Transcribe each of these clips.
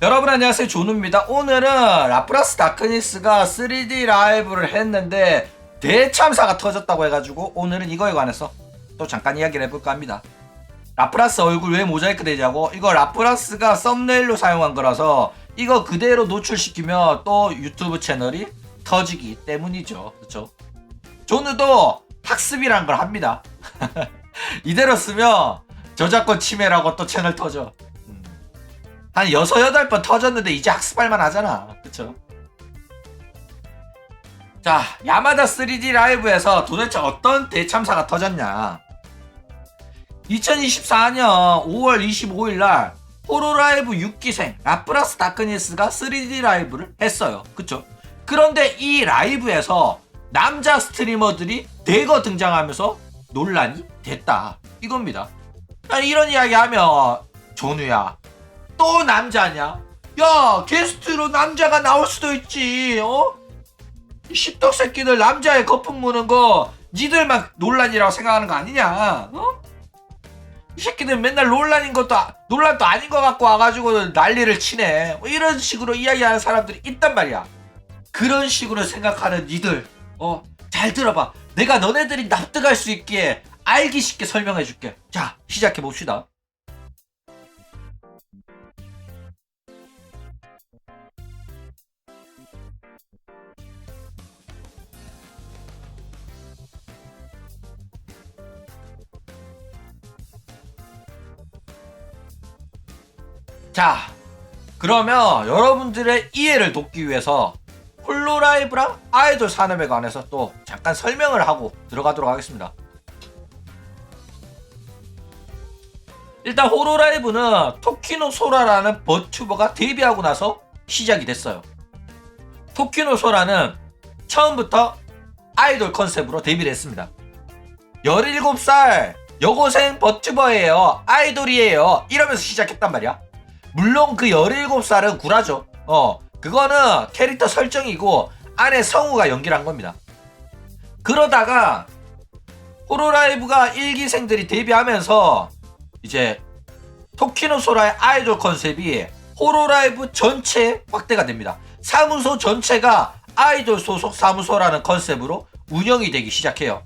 여러분 안녕하세요, 조누입니다. 오늘은 라프라스 다크니스가 3D 라이브를 했는데 대참사가 터졌다고 해가지고 오늘은 이거에 관해서 또 잠깐 이야기를 해볼까 합니다. 라프라스 얼굴 왜 모자이크 되냐고. 이거 라프라스가 썸네일로 사용한 거라서 이거 그대로 노출시키면 또 유튜브 채널이 터지기 때문이죠. 그렇죠? 조누도 학습이란 걸 합니다. 이대로 쓰면 저작권 침해라고 또 채널 터져. 한 6, 8번 터졌는데 이제 학습할만 하잖아. 그쵸? 자, 야마다 3D 라이브에서 도대체 어떤 대참사가 터졌냐. 2024년 5월 25일 날 호로라이브 6기생 라프라스 다크니스가 3D 라이브를 했어요. 그쵸? 그런데 이 라이브에서 남자 스트리머들이 대거 등장하면서 논란이 됐다. 이겁니다. 이런 이야기 하면 조누야, 또 남자냐? 야, 게스트로 남자가 나올 수도 있지. 이 십덕 새끼들 남자의 거품 무는 거 니들만 논란이라고 생각하는 거 아니냐? 이 새끼들 맨날 논란도 아닌 것 같고 와가지고 난리를 치네. 이런 식으로 이야기하는 사람들이 있단 말이야. 그런 식으로 생각하는 니들, 잘 들어봐. 내가 너네들이 납득할 수 있게 알기 쉽게 설명해 줄게. 자, 시작해 봅시다. 자, 그러면 여러분들의 이해를 돕기 위해서 홀로라이브랑 아이돌 산업에 관해서 또 잠깐 설명을 하고 들어가도록 하겠습니다. 일단 홀로라이브는 토키노 소라라는 버튜버가 데뷔하고 나서 시작이 됐어요. 토키노 소라는 처음부터 아이돌 컨셉으로 데뷔를 했습니다. 17살 여고생 버튜버예요, 아이돌이에요, 이러면서 시작했단 말이야. 물론 그 17살은 구라죠. 그거는 캐릭터 설정이고 안에 성우가 연기를 한 겁니다. 그러다가 호로라이브가 1기생들이 데뷔하면서 이제 토키노 소라의 아이돌 컨셉이 호로라이브 전체에 확대가 됩니다. 사무소 전체가 아이돌 소속 사무소라는 컨셉으로 운영이 되기 시작해요.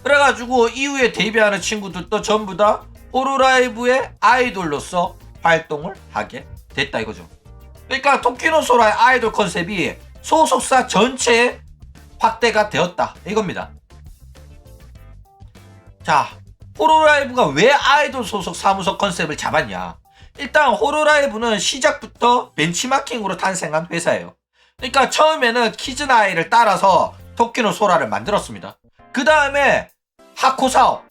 그래가지고 이후에 데뷔하는 친구들도 전부 다 호로라이브의 아이돌로서 활동을 하게 됐다 이거죠. 그러니까 토키노 소라의 아이돌 컨셉이 소속사 전체에 확대가 되었다 이겁니다. 자, 호로라이브가 왜 아이돌 소속 사무소 컨셉을 잡았냐. 일단 호로라이브는 시작부터 벤치마킹으로 탄생한 회사예요. 그러니까 처음에는 키즈나이를 따라서 토키노 소라를 만들었습니다. 그 다음에 하코사오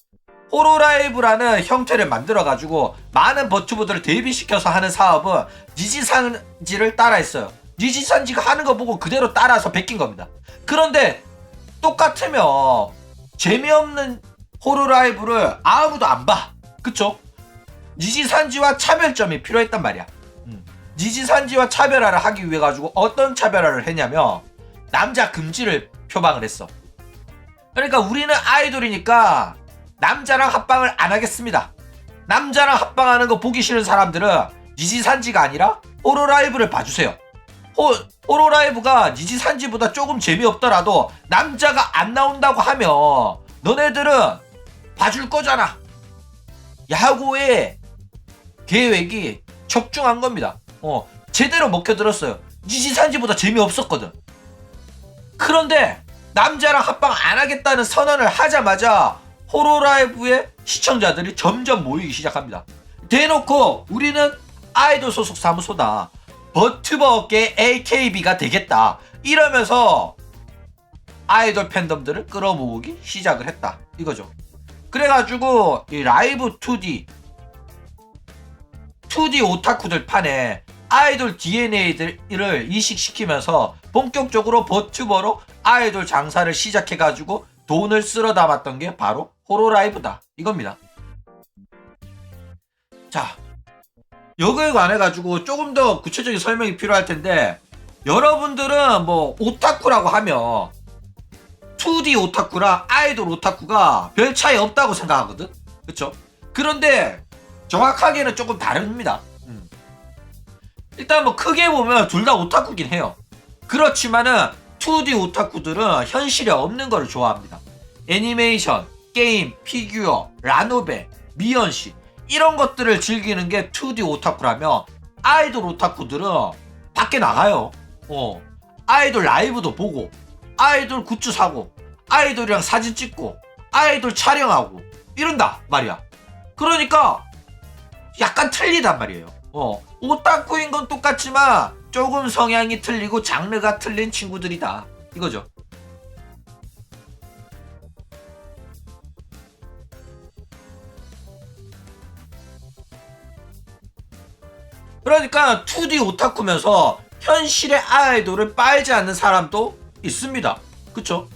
호로라이브라는 형태를 만들어가지고 많은 버튜버들을 데뷔시켜서 하는 사업은 니지산지를 따라했어요. 니지산지가 하는 거 보고 그대로 따라서 베낀 겁니다. 그런데 똑같으면 재미없는 호로라이브를 아무도 안 봐. 그쵸? 니지산지와 차별점이 필요했단 말이야. 니지산지와 차별화를 하기 위해 가지고 어떤 차별화를 했냐면 남자 금지를 표방을 했어. 그러니까 우리는 아이돌이니까 남자랑 합방을 안 하겠습니다. 남자랑 합방하는 거 보기 싫은 사람들은 니지산지가 아니라 호로라이브를 봐주세요. 호로라이브가 니지산지보다 조금 재미없더라도 남자가 안 나온다고 하면 너네들은 봐줄 거잖아. 야구의 계획이 적중한 겁니다. 제대로 먹혀들었어요. 니지산지보다 재미없었거든. 그런데 남자랑 합방 안 하겠다는 선언을 하자마자 호로라이브의 시청자들이 점점 모이기 시작합니다. 대놓고 우리는 아이돌 소속 사무소다, 버튜버 업계의 AKB가 되겠다, 이러면서 아이돌 팬덤들을 끌어모으기 시작을 했다 이거죠. 그래가지고 이 라이브 2D 오타쿠들 판에 아이돌 DNA들을 이식시키면서 본격적으로 버튜버로 아이돌 장사를 시작해가지고 돈을 쓸어 담았던 게 바로 호로라이브다 이겁니다. 자, 여기에 관해 가지고 조금 더 구체적인 설명이 필요할 텐데, 여러분들은 뭐 오타쿠라고 하면 2D 오타쿠랑 아이돌 오타쿠가 별 차이 없다고 생각하거든. 그쵸? 그런데 정확하게는 조금 다릅니다. 일단 뭐 크게 보면 둘 다 오타쿠긴 해요. 그렇지만은 2D 오타쿠들은 현실에 없는 거를 좋아합니다. 애니메이션, 게임, 피규어, 라노베, 미연씨 이런 것들을 즐기는 게 2D 오타쿠라면 아이돌 오타쿠들은 밖에 나가요. 아이돌 라이브도 보고 아이돌 굿즈 사고 아이돌이랑 사진 찍고 아이돌 촬영하고 이런다 말이야. 그러니까 약간 틀리단 말이에요. 오타쿠인 건 똑같지만 조금 성향이 틀리고 장르가 틀린 친구들이다 이거죠. 그러니까 2D 오타쿠면서 현실의 아이돌을 빨지 않는 사람도 있습니다. 그쵸?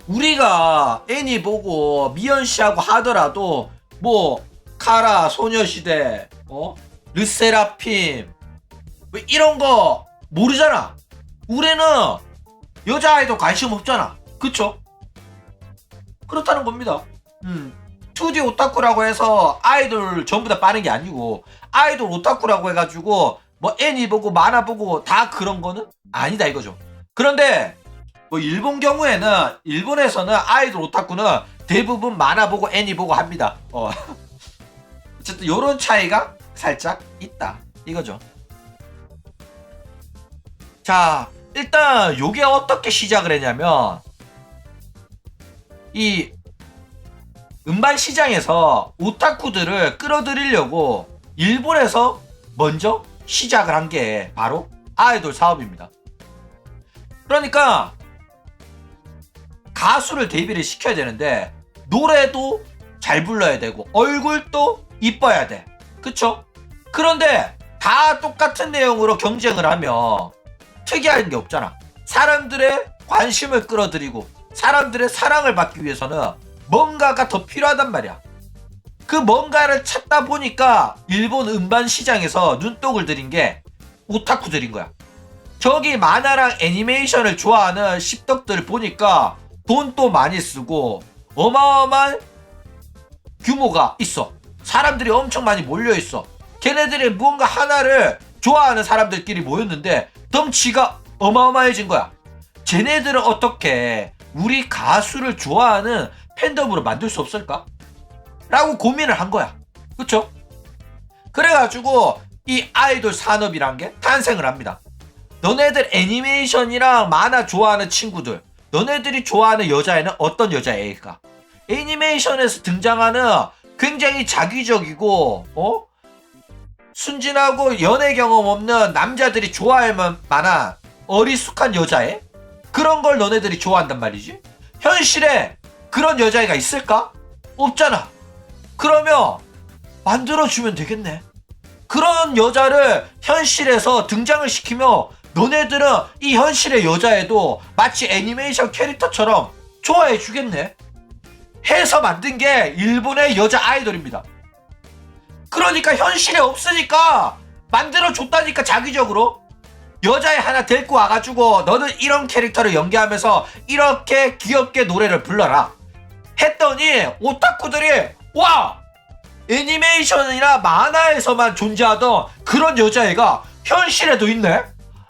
우리가 애니 보고 미연씨하고 하더라도 뭐 카라, 소녀시대, 르세라핌 뭐 이런 거 모르잖아. 우리는 여자 아이돌 관심 없잖아. 그쵸? 그렇다는 겁니다. 2D 오타쿠라고 해서 아이돌 전부 다 빠는 게 아니고 아이돌 오타쿠라고 해가지고 뭐 애니 보고 만화 보고 다 그런 거는 아니다 이거죠. 그런데 뭐 일본 경우에는 일본에서는 아이돌 오타쿠는 대부분 만화 보고 애니 보고 합니다. 어쨌든 요런 차이가 살짝 있다 이거죠. 자, 일단 요게 어떻게 시작을 했냐면 이 음반 시장에서 오타쿠들을 끌어들이려고 일본에서 먼저 시작을 한 게 바로 아이돌 사업입니다. 그러니까 가수를 데뷔를 시켜야 되는데 노래도 잘 불러야 되고 얼굴도 이뻐야 돼. 그쵸? 그런데 다 똑같은 내용으로 경쟁을 하면 특이한 게 없잖아. 사람들의 관심을 끌어들이고 사람들의 사랑을 받기 위해서는 뭔가가 더 필요하단 말이야. 그 뭔가를 찾다 보니까 일본 음반 시장에서 눈독을 들인 게 오타쿠들인 거야. 저기 만화랑 애니메이션을 좋아하는 십덕들을 보니까 돈도 많이 쓰고 어마어마한 규모가 있어. 사람들이 엄청 많이 몰려있어. 걔네들이 무언가 하나를 좋아하는 사람들끼리 모였는데 덩치가 어마어마해진 거야. 쟤네들은 어떻게 우리 가수를 좋아하는 팬덤으로 만들 수 없을까? 라고 고민을 한 거야. 그쵸? 그래가지고 이 아이돌 산업이란 게 탄생을 합니다. 너네들 애니메이션이랑 만화 좋아하는 친구들, 너네들이 좋아하는 여자애는 어떤 여자애일까? 애니메이션에서 등장하는 굉장히 자기적이고 순진하고 연애 경험 없는 남자들이 좋아할 만한 어리숙한 여자애? 그런 걸 너네들이 좋아한단 말이지. 현실에 그런 여자애가 있을까? 없잖아. 그러면 만들어주면 되겠네. 그런 여자를 현실에서 등장을 시키며 너네들은 이 현실의 여자애도 마치 애니메이션 캐릭터처럼 좋아해 주겠네. 해서 만든 게 일본의 여자 아이돌입니다. 그러니까 현실에 없으니까 만들어줬다니까. 자기적으로 여자애 하나 데리고 와가지고 너는 이런 캐릭터를 연기하면서 이렇게 귀엽게 노래를 불러라 했더니 오타쿠들이 와! 애니메이션이나 만화에서만 존재하던 그런 여자애가 현실에도 있네?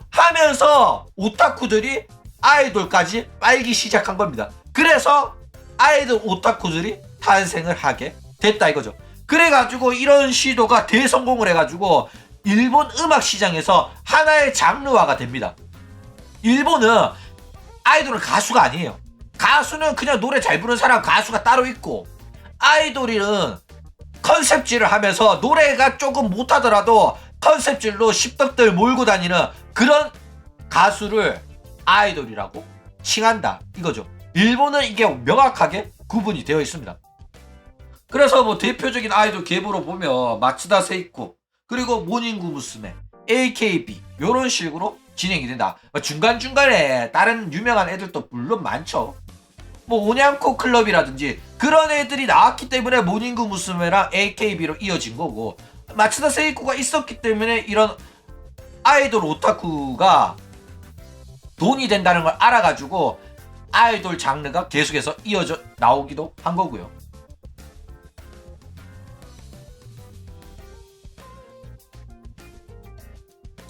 하면서 오타쿠들이 아이돌까지 빨기 시작한 겁니다. 그래서 아이돌 오타쿠들이 탄생을 하게 됐다 이거죠. 그래가지고 이런 시도가 대성공을 해가지고 일본 음악 시장에서 하나의 장르화가 됩니다. 일본은 아이돌은 가수가 아니에요. 가수는 그냥 노래 잘 부르는 사람 가수가 따로 있고, 아이돌은 컨셉질을 하면서 노래가 조금 못하더라도 컨셉질로 십덕들 몰고 다니는 그런 가수를 아이돌이라고 칭한다 이거죠. 일본은 이게 명확하게 구분이 되어 있습니다. 그래서 뭐 대표적인 아이돌 계보로 보면 마츠다 세이코, 그리고 모닝구 무스메, AKB 요런 식으로 진행이 된다. 중간중간에 다른 유명한 애들도 물론 많죠. 뭐 오냥코 클럽이라든지 그런 애들이 나왔기 때문에 모닝구 무스메랑 AKB로 이어진 거고, 마츠다 세이코가 있었기 때문에 이런 아이돌 오타쿠가 돈이 된다는 걸 알아가지고 아이돌 장르가 계속해서 이어져 나오기도 한 거고요.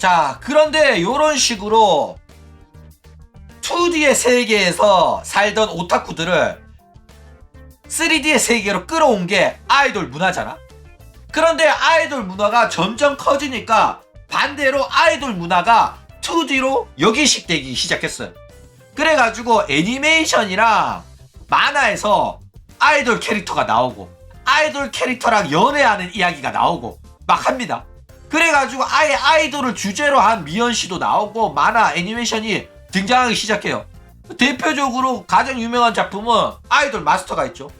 자, 그런데 요런 식으로 2D의 세계에서 살던 오타쿠들을 3D의 세계로 끌어온 게 아이돌 문화잖아. 그런데 아이돌 문화가 점점 커지니까 반대로 아이돌 문화가 2D로 역이식되기 시작했어요. 그래가지고 애니메이션이랑 만화에서 아이돌 캐릭터가 나오고 아이돌 캐릭터랑 연애하는 이야기가 나오고 막 합니다. 그래가지고 아예 아이돌을 주제로 한 미연씨도 나오고 만화 애니메이션이 등장하기 시작해요. 대표적으로 가장 유명한 작품은 아이돌 마스터가 있죠.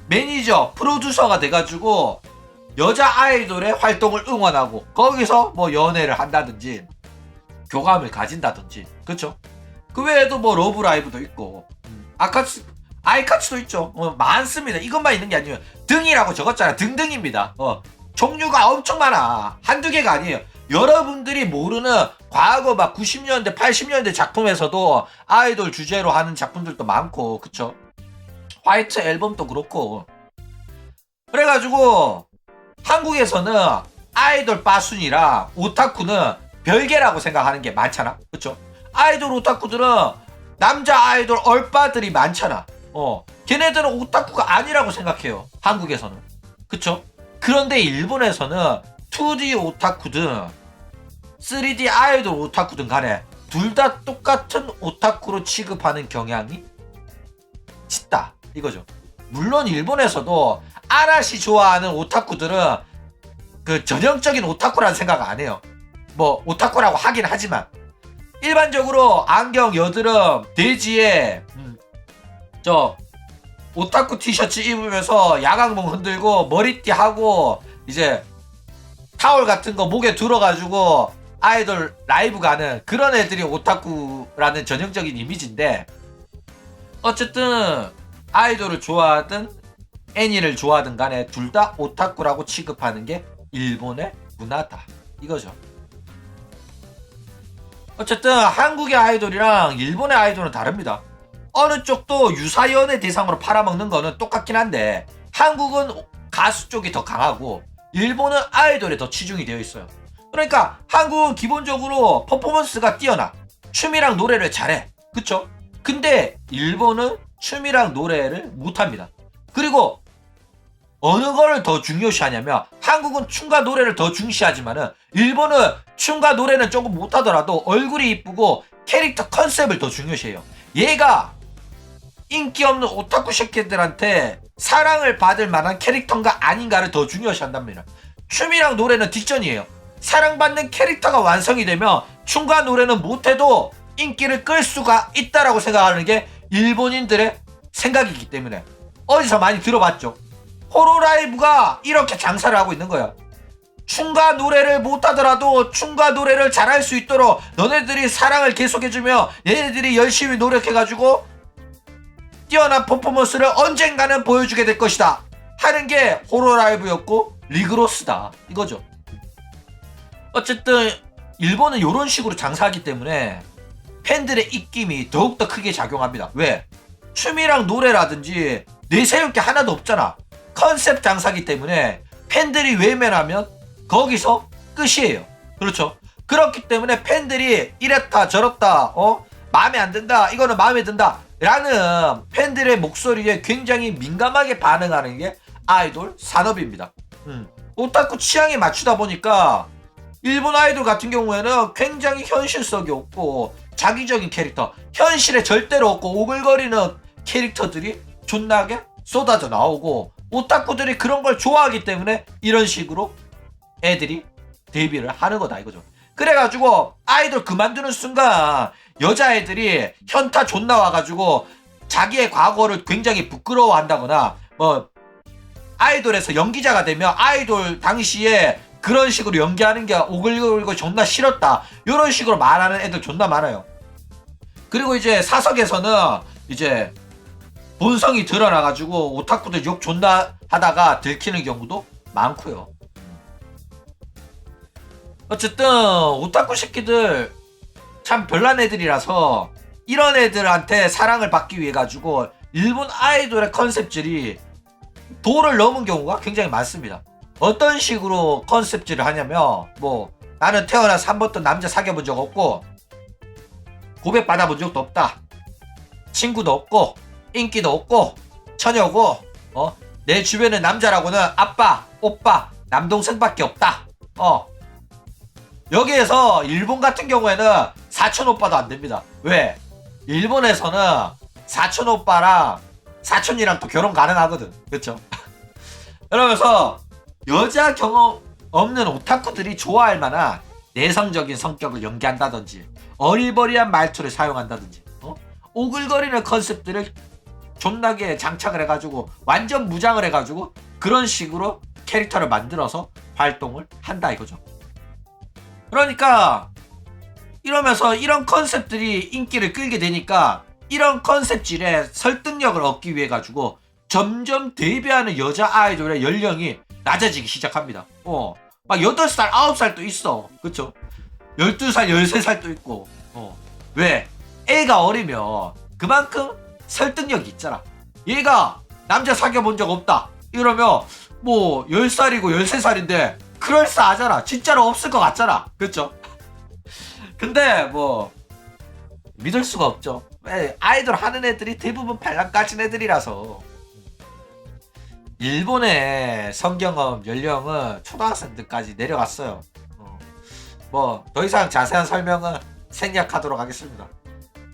매니저, 프로듀서가 돼가지고 여자 아이돌의 활동을 응원하고 거기서 뭐 연애를 한다든지 교감을 가진다든지, 그쵸? 그 외에도 뭐 러브라이브도 있고 아이카츠도 있죠. 많습니다. 이것만 있는 게 아니에요. 등이라고 적었잖아. 등등입니다. 종류가 엄청 많아. 한두 개가 아니에요. 여러분들이 모르는 과거 막 90년대 80년대 작품에서도 아이돌 주제로 하는 작품들도 많고, 그쵸? 화이트 앨범도 그렇고. 그래가지고 한국에서는 아이돌 빠순이랑 오타쿠는 별개라고 생각하는 게 많잖아. 그쵸? 아이돌 오타쿠들은 남자 아이돌 얼빠들이 많잖아. 걔네들은 오타쿠가 아니라고 생각해요. 한국에서는. 그쵸? 그런데 일본에서는 2D 오타쿠든 3D 아이돌 오타쿠든 간에 둘 다 똑같은 오타쿠로 취급하는 경향이 짙다 이거죠. 물론 일본에서도 아라시 좋아하는 오타쿠들은 그 전형적인 오타쿠라는 생각 안 해요. 뭐 오타쿠라고 하긴 하지만 일반적으로 안경, 여드름, 돼지에 저 오타쿠 티셔츠 입으면서 야광봉 흔들고 머리띠 하고 이제 타올 같은 거 목에 들어가지고 아이돌 라이브 가는 그런 애들이 오타쿠라는 전형적인 이미지인데, 어쨌든 아이돌을 좋아하든 애니를 좋아하든 간에 둘 다 오타쿠라고 취급하는 게 일본의 문화다 이거죠. 어쨌든 한국의 아이돌이랑 일본의 아이돌은 다릅니다. 어느 쪽도 유사연애 대상으로 팔아먹는 거는 똑같긴 한데 한국은 가수 쪽이 더 강하고 일본은 아이돌에 더 치중이 되어 있어요. 그러니까 한국은 기본적으로 퍼포먼스가 뛰어나, 춤이랑 노래를 잘해, 그쵸? 근데 일본은 춤이랑 노래를 못합니다. 그리고 어느 거를 더 중요시하냐면 한국은 춤과 노래를 더 중시하지만은 일본은 춤과 노래는 조금 못하더라도 얼굴이 이쁘고 캐릭터 컨셉을 더 중요시해요. 얘가 인기 없는 오타쿠 새끼들한테 사랑을 받을 만한 캐릭터인가 아닌가를 더 중요시한답니다. 춤이랑 노래는 뒷전이에요. 사랑받는 캐릭터가 완성이 되면 춤과 노래는 못해도 인기를 끌 수가 있다라고 생각하는 게 일본인들의 생각이기 때문에 어디서 많이 들어봤죠. 호로라이브가 이렇게 장사를 하고 있는 거야. 춤과 노래를 못하더라도 춤과 노래를 잘할 수 있도록 너네들이 사랑을 계속해주며 얘네들이 열심히 노력해가지고 뛰어난 퍼포먼스를 언젠가는 보여주게 될 것이다 하는 게 호로라이브였고 리그로스다 이거죠. 어쨌든 일본은 이런 식으로 장사하기 때문에 팬들의 입김이 더욱더 크게 작용합니다. 왜? 춤이랑 노래라든지 내세울 게 하나도 없잖아. 컨셉 장사기 때문에 팬들이 외면하면 거기서 끝이에요. 그렇죠? 그렇기 때문에 팬들이 이랬다 저랬다 마음에 안 든다 이거는 마음에 든다 라는 팬들의 목소리에 굉장히 민감하게 반응하는 게 아이돌 산업입니다. 오타쿠 취향에 맞추다 보니까 일본 아이돌 같은 경우에는 굉장히 현실성이 없고 자기적인 캐릭터, 현실에 절대로 없고 오글거리는 캐릭터들이 존나게 쏟아져 나오고 오타쿠들이 그런 걸 좋아하기 때문에 이런 식으로 애들이 데뷔를 하는 거다 이거죠. 그래가지고 아이돌 그만두는 순간 여자애들이 현타 존나 와가지고 자기의 과거를 굉장히 부끄러워한다거나 뭐 아이돌에서 연기자가 되면 아이돌 당시에 그런 식으로 연기하는 게 오글거리고 존나 싫었다 이런 식으로 말하는 애들 존나 많아요. 그리고 이제 사석에서는 이제 본성이 드러나가지고 오타쿠들 욕 존나 하다가 들키는 경우도 많고요. 어쨌든 오타쿠 새끼들 참 별난 애들이라서 이런 애들한테 사랑을 받기 위해 가지고 일본 아이돌의 컨셉질이 도를 넘은 경우가 굉장히 많습니다. 어떤 식으로 컨셉질을 하냐면 뭐 나는 태어나서 한 번도 남자 사귀어본 적 없고 고백 받아본 적도 없다. 친구도 없고 인기도 없고 처녀고 내 주변에 남자라고는 아빠, 오빠, 남동생밖에 없다. 여기에서 일본 같은 경우에는 사촌 오빠도 안 됩니다. 왜? 일본에서는 사촌 오빠랑 사촌이랑 또 결혼 가능하거든. 그쵸? 그러면서 여자 경험 없는 오타쿠들이 좋아할 만한 내성적인 성격을 연기한다든지 어리버리한 말투를 사용한다든지 오글거리는 컨셉들을 존나게 장착을 해가지고 완전 무장을 해가지고 그런 식으로 캐릭터를 만들어서 활동을 한다 이거죠. 그러니까 이러면서 이런 컨셉들이 인기를 끌게 되니까 이런 컨셉질에 설득력을 얻기 위해 가지고 점점 데뷔하는 여자 아이돌의 연령이 낮아지기 시작합니다. 막 8살, 9살도 있어. 그쵸? 12살, 13살도 있고. 왜? 애가 어리면 그만큼 설득력이 있잖아. 얘가 남자 사귀어본 적 없다. 이러면 뭐 10살이고 13살인데 그럴싸하잖아. 진짜로 없을 것 같잖아. 그쵸? 근데 뭐 믿을 수가 없죠. 왜? 아이돌 하는 애들이 대부분 발랑 까진 애들이라서. 일본의 성경험 연령은 초등학생들까지 내려갔어요. 뭐 더 이상 자세한 설명은 생략하도록 하겠습니다.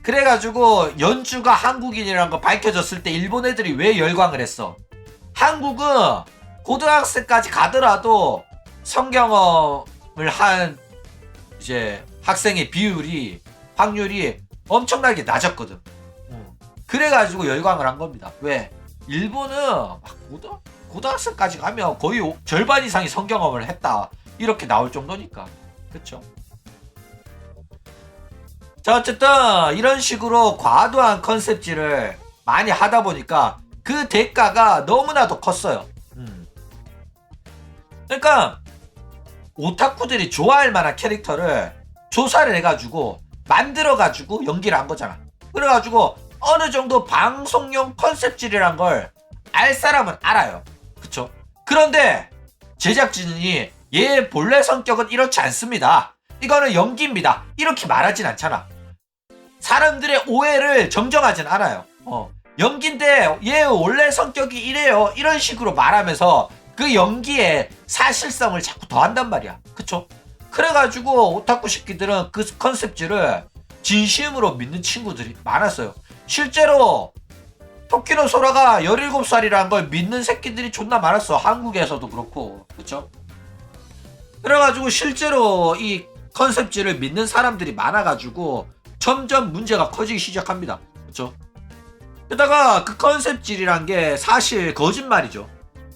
그래가지고 연주가 한국인이라는 거 밝혀졌을 때 일본 애들이 왜 열광을 했어? 한국은 고등학생까지 가더라도 성경험을 한 이제 학생의 비율이 확률이 엄청나게 낮았거든. 그래가지고 열광을 한 겁니다. 왜? 일본은 막 고등학생까지 가면 거의 절반 이상이 성경험을 했다 이렇게 나올 정도니까. 그쵸? 자, 어쨌든 이런 식으로 과도한 컨셉질을 많이 하다 보니까 그 대가가 너무나도 컸어요. 그러니까 오타쿠들이 좋아할 만한 캐릭터를 조사를 해가지고 만들어가지고 연기를 한 거잖아. 그래가지고 어느 정도 방송용 컨셉질이란 걸 알 사람은 알아요. 그쵸? 그런데 제작진이 얘 본래 성격은 이렇지 않습니다. 이거는 연기입니다. 이렇게 말하진 않잖아. 사람들의 오해를 정정하진 않아요. 연기인데 얘 원래 성격이 이래요. 이런 식으로 말하면서 그 연기에 사실성을 자꾸 더한단 말이야. 그쵸? 그래가지고 오타쿠 새끼들은 그 컨셉질을 진심으로 믿는 친구들이 많았어요. 실제로 토키노 소라가 17살이라는 걸 믿는 새끼들이 존나 많았어. 한국에서도 그렇고. 그쵸? 그래가지고 실제로 이 컨셉질을 믿는 사람들이 많아가지고 점점 문제가 커지기 시작합니다. 그쵸? 게다가 그 컨셉질이란 게 사실 거짓말이죠.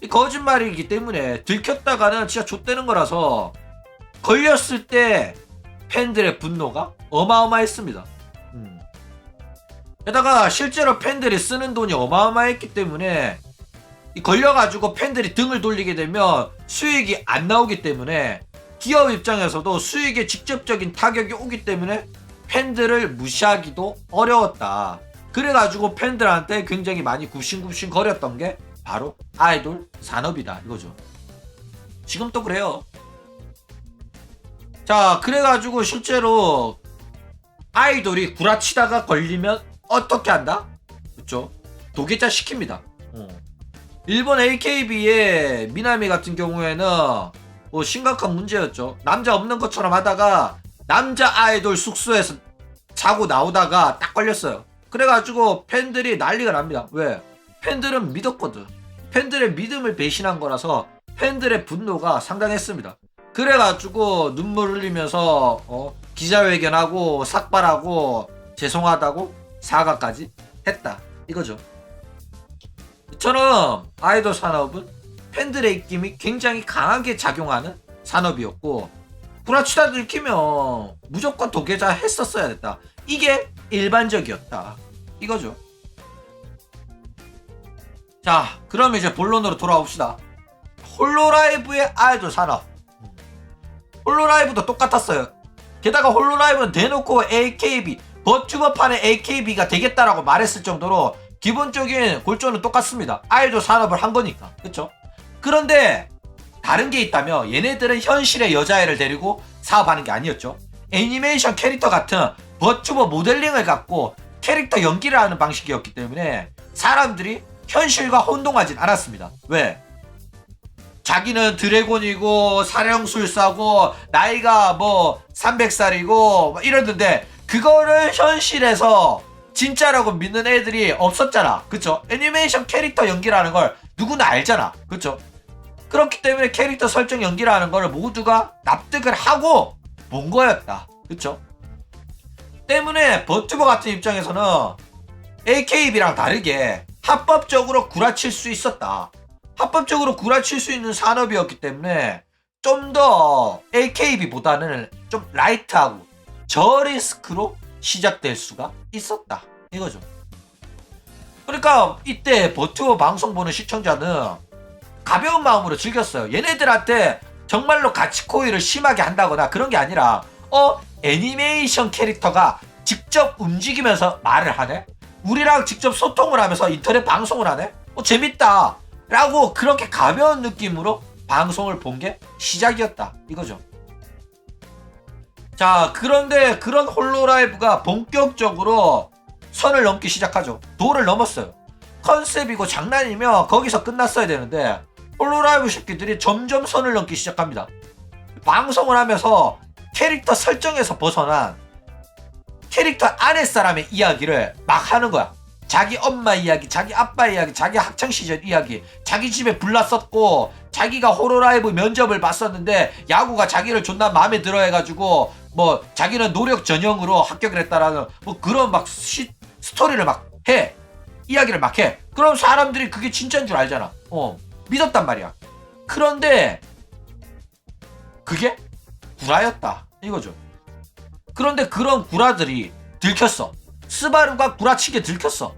이 거짓말이기 때문에 들켰다가는 진짜 좆되는 거라서 걸렸을 때 팬들의 분노가 어마어마했습니다. 게다가 실제로 팬들이 쓰는 돈이 어마어마했기 때문에 걸려가지고 팬들이 등을 돌리게 되면 수익이 안 나오기 때문에 기업 입장에서도 수익에 직접적인 타격이 오기 때문에 팬들을 무시하기도 어려웠다. 그래가지고 팬들한테 굉장히 많이 굽신굽신 거렸던 게 바로 아이돌 산업이다 이거죠. 지금 또 그래요. 자, 그래가지고 실제로 아이돌이 구라치다가 걸리면 어떻게 한다? 그쵸? 도계자 시킵니다. 일본 AKB의 미나미 같은 경우에는 뭐 심각한 문제였죠. 남자 없는 것처럼 하다가 남자 아이돌 숙소에서 자고 나오다가 딱 걸렸어요. 그래가지고 팬들이 난리가 납니다. 왜? 팬들은 믿었거든. 팬들의 믿음을 배신한 거라서 팬들의 분노가 상당했습니다. 그래가지고 눈물 흘리면서 기자회견하고 삭발하고 죄송하다고 사과까지 했다 이거죠. 이처럼 아이돌 산업은 팬들의 입김이 굉장히 강하게 작용하는 산업이었고 구라치다 들키면 무조건 도계자 했었어야 됐다. 이게 일반적이었다 이거죠. 자, 그럼 이제 본론으로 돌아옵시다. 홀로라이브의 아이돌 산업. 홀로라이브도 똑같았어요. 게다가 홀로라이브는 대놓고 AKB 버튜버판의 AKB가 되겠다라고 말했을 정도로 기본적인 골조는 똑같습니다. 아이돌 산업을 한 거니까. 그쵸? 그런데 다른 게 있다며 얘네들은 현실의 여자애를 데리고 사업하는 게 아니었죠. 애니메이션 캐릭터 같은 버튜버 모델링을 갖고 캐릭터 연기를 하는 방식이었기 때문에 사람들이 현실과 혼동하진 않았습니다. 왜? 자기는 드래곤이고 사령술사고 나이가 뭐 300살이고 이러는데 그거를 현실에서 진짜라고 믿는 애들이 없었잖아. 그쵸? 애니메이션 캐릭터 연기라는 걸 누구나 알잖아. 그쵸? 그렇기 때문에 캐릭터 설정 연기라는 걸 모두가 납득을 하고 본 거였다. 그쵸? 때문에 버튜버 같은 입장에서는 AKB랑 다르게 합법적으로 구라칠 수 있었다. 합법적으로 구라칠 수 있는 산업이었기 때문에 좀 더 AKB보다는 좀 라이트하고 저리스크로 시작될 수가 있었다. 이거죠. 그러니까 이때 버튜버 방송 보는 시청자는 가벼운 마음으로 즐겼어요. 얘네들한테 정말로 가치코이를 심하게 한다거나 그런 게 아니라 애니메이션 캐릭터가 직접 움직이면서 말을 하네? 우리랑 직접 소통을 하면서 인터넷 방송을 하네? 재밌다 라고 그렇게 가벼운 느낌으로 방송을 본 게 시작이었다 이거죠. 자, 그런데 그런 홀로라이브가 본격적으로 선을 넘기 시작하죠. 도를 넘었어요. 컨셉이고 장난이면 거기서 끝났어야 되는데 홀로라이브 새끼들이 점점 선을 넘기 시작합니다. 방송을 하면서 캐릭터 설정에서 벗어난 캐릭터 아랫사람의 이야기를 막 하는 거야. 자기 엄마 이야기, 자기 아빠 이야기, 자기 학창시절 이야기, 자기 집에 불났었고 자기가 홀로라이브 면접을 봤었는데 야구가 자기를 존나 마음에 들어 해가지고 뭐 자기는 노력 전형으로 합격을 했다라는 뭐 그런 막 스토리를 막 해. 이야기를 막 해. 그럼 사람들이 그게 진짜인 줄 알잖아. 믿었단 말이야. 그런데 그게 구라였다 이거죠. 그런데 그런 구라들이 들켰어. 스바루가 구라치게 들켰어.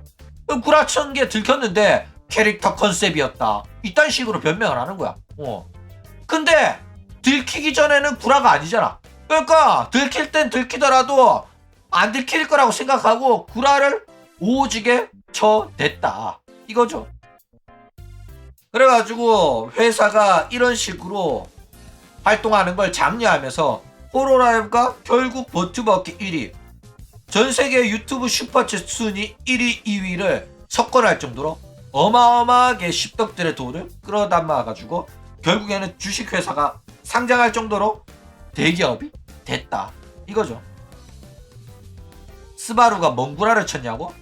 구라친 게 들켰는데 캐릭터 컨셉이었다 이딴 식으로 변명을 하는 거야. 근데 들키기 전에는 구라가 아니잖아. 그러니까 들킬 땐 들키더라도 안 들킬 거라고 생각하고 구라를 오지게 쳐댔다 이거죠. 그래가지고 회사가 이런 식으로 활동하는 걸 장려하면서 홀로라이브가 결국 버튜버 업계 1위, 전세계 유튜브 슈퍼챗 순위 1위, 2위를 석권할 정도로 어마어마하게 10덕들의 돈을 끌어담아가지고 결국에는 주식회사가 상장할 정도로 대기업이 됐다 이거죠. 스바루가 뭔 구라를 쳤냐고?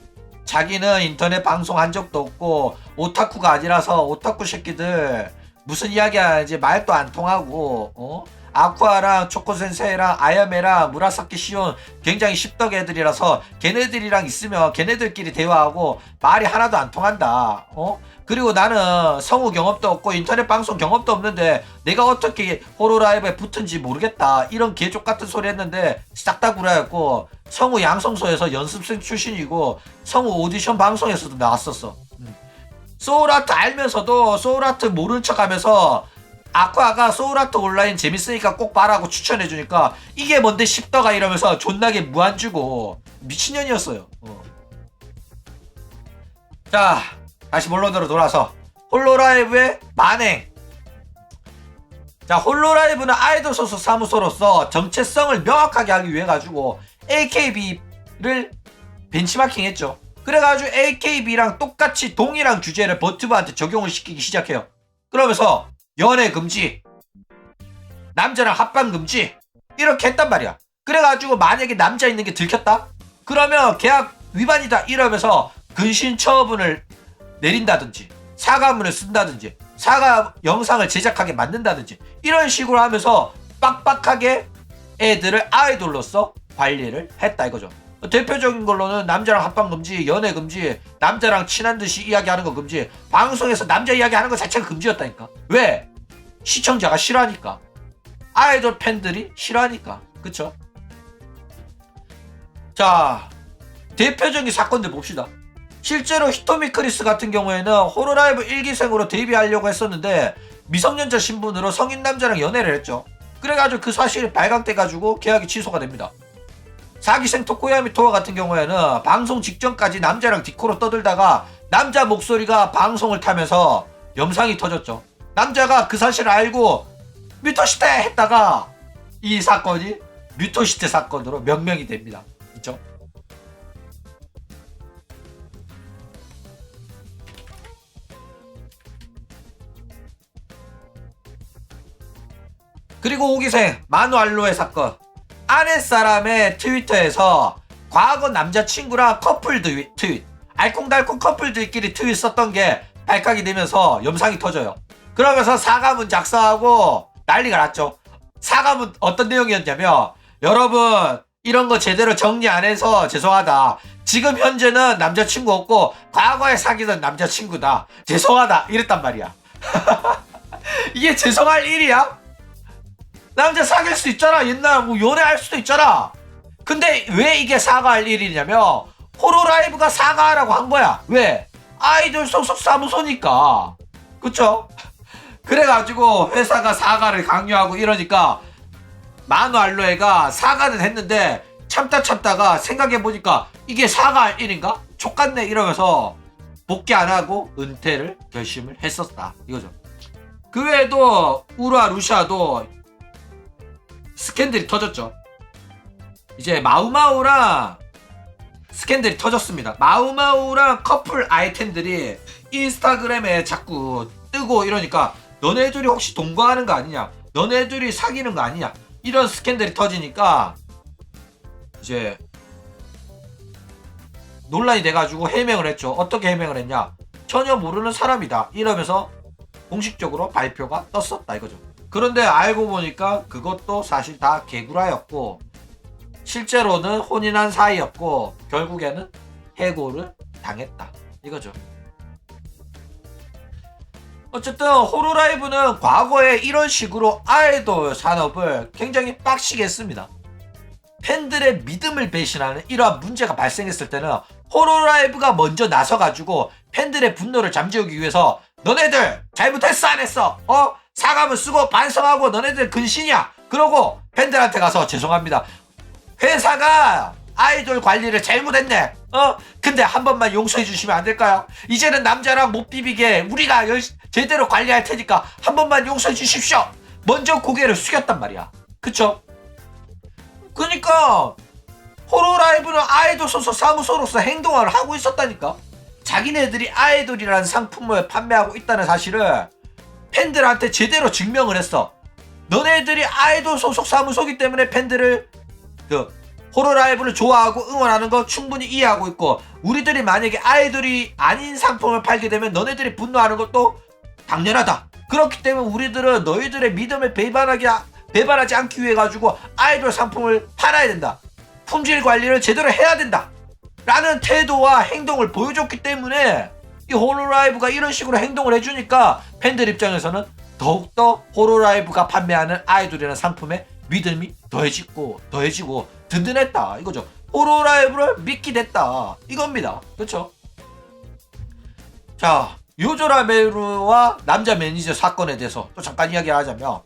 자기는 인터넷 방송 한 적도 없고 오타쿠가 아니라서 오타쿠 새끼들 무슨 이야기 하는지 말도 안 통하고 아쿠아랑 초코센세이랑 아야메랑 무라사키 시온 굉장히 십덕 애들이라서 걔네들이랑 있으면 걔네들끼리 대화하고 말이 하나도 안 통한다. 그리고 나는 성우 경험도 없고 인터넷 방송 경험도 없는데 내가 어떻게 홀로라이브에 붙은지 모르겠다 이런 개족 같은 소리 했는데 싹 다 구라였고, 성우 양성소에서 연습생 출신이고 성우 오디션 방송에서도 나왔었어. 소울아트 알면서도 소울아트 모른 척 하면서 아쿠아가 소울아트 온라인 재밌으니까 꼭 봐라고 추천해주니까 이게 뭔데 십더가 이러면서 존나게 무안주고 미친년이었어요. 자, 다시 본론으로 돌아서 홀로라이브의 만행. 자, 홀로라이브는 아이돌 소속 사무소로서 정체성을 명확하게 하기 위해 가지고 AKB를 벤치마킹 했죠. 그래가지고 AKB랑 똑같이 동일한 규제를 버튜버한테 적용을 시키기 시작해요. 그러면서 연애 금지, 남자랑 합방 금지 이렇게 했단 말이야. 그래가지고 만약에 남자 있는 게 들켰다? 그러면 계약 위반이다 이러면서 근신 처분을 내린다든지 사과문을 쓴다든지 사과 영상을 제작하게 만든다든지 이런 식으로 하면서 빡빡하게 애들을 아이돌로서 관리를 했다 이거죠. 대표적인 걸로는 남자랑 합방 금지, 연애 금지, 남자랑 친한 듯이 이야기하는 거 금지, 방송에서 남자 이야기하는 거 자체가 금지였다니까. 왜? 시청자가 싫어하니까, 아이돌 팬들이 싫어하니까. 그쵸? 자, 대표적인 사건들 봅시다. 실제로 히토미 크리스 같은 경우에는 홀로라이브 1기생으로 데뷔하려고 했었는데 미성년자 신분으로 성인 남자랑 연애를 했죠. 그래가지고 그 사실이 발각돼가지고 계약이 취소가 됩니다. 4기생 토코야미 토와 같은 경우에는 방송 직전까지 남자랑 디코로 떠들다가 남자 목소리가 방송을 타면서 영상이 터졌죠. 남자가 그 사실을 알고 뮤토시테 했다가 이 사건이 뮤토시테 사건으로 명명이 됩니다. 그쵸? 그리고 오기생 마누알로의 사건. 아랫사람의 트위터에서 과거 남자친구랑 커플 트윗 알콩달콩 커플들끼리 트윗 썼던 게 발각이 되면서 염상이 터져요. 그러면서 사과문 작성하고 난리가 났죠. 사과문 어떤 내용이었냐면, 여러분 이런 거 제대로 정리 안 해서 죄송하다. 지금 현재는 남자친구 없고 과거에 사귀던 남자친구다. 죄송하다. 이랬단 말이야. 이게 죄송할 일이야? 남자 사귈 수 있잖아. 옛날 뭐 연애할 수도 있잖아. 근데 왜 이게 사과할 일이냐면, 호로라이브가 사과하라고 한 거야. 왜? 아이돌 소속 사무소니까. 그쵸? 그래가지고 회사가 사과를 강요하고 이러니까 마누알로에가 사과는 했는데 참다가 생각해보니까 이게 사과할 일인가? 족같네 이러면서 복귀 안 하고 은퇴를 결심을 했었다. 이거죠. 그 외에도 우루와 루시아도 스캔들이 터졌죠. 이제 마우마우랑 스캔들이 터졌습니다. 마우마우랑 커플 아이템들이 인스타그램에 자꾸 뜨고 이러니까 너네들이 혹시 동거하는 거 아니냐, 너네들이 사귀는 거 아니냐, 이런 스캔들이 터지니까 이제 논란이 돼가지고 해명을 했죠. 어떻게 해명을 했냐, 전혀 모르는 사람이다 이러면서 공식적으로 발표가 떴었다 이거죠. 그런데 알고 보니까 그것도 사실 다 개구라였고 실제로는 혼인한 사이였고 결국에는 해고를 당했다 이거죠. 어쨌든 호로라이브는 과거에 이런 식으로 아이돌 산업을 굉장히 빡시게 했습니다. 팬들의 믿음을 배신하는 이러한 문제가 발생했을 때는 호로라이브가 먼저 나서가지고 팬들의 분노를 잠재우기 위해서 너네들 잘못했어 안 했어? 사과문 쓰고 반성하고 너네들 근신이야. 그러고 팬들한테 가서 죄송합니다. 회사가 아이돌 관리를 잘못했네. 근데 한 번만 용서해 주시면 안 될까요? 이제는 남자랑 못 비비게 우리가 제대로 관리할 테니까 한 번만 용서해 주십시오. 먼저 고개를 숙였단 말이야. 그쵸? 그러니까 호로라이브는 아이돌 소속 사무소로서 행동을 하고 있었다니까. 자기네들이 아이돌이라는 상품을 판매하고 있다는 사실을 팬들한테 제대로 증명을 했어. 너네들이 아이돌 소속 사무소이기 때문에 팬들을 호로라이브를 좋아하고 응원하는 거 충분히 이해하고 있고, 우리들이 만약에 아이돌이 아닌 상품을 팔게 되면 너네들이 분노하는 것도 당연하다. 그렇기 때문에 우리들은 너희들의 믿음을 배반하지 않기 위해 가지고 아이돌 상품을 팔아야 된다. 품질 관리를 제대로 해야 된다. 라는 태도와 행동을 보여줬기 때문에 이 호로라이브가 이런 식으로 행동을 해주니까 팬들 입장에서는 더욱더 호로라이브가 판매하는 아이돌이라는 상품에 믿음이 더해지고 든든했다 이거죠. 호로라이브를 믿게 됐다 이겁니다. 그렇죠? 자, 요조라메루와 남자 매니저 사건에 대해서 또 잠깐 이야기를 하자면,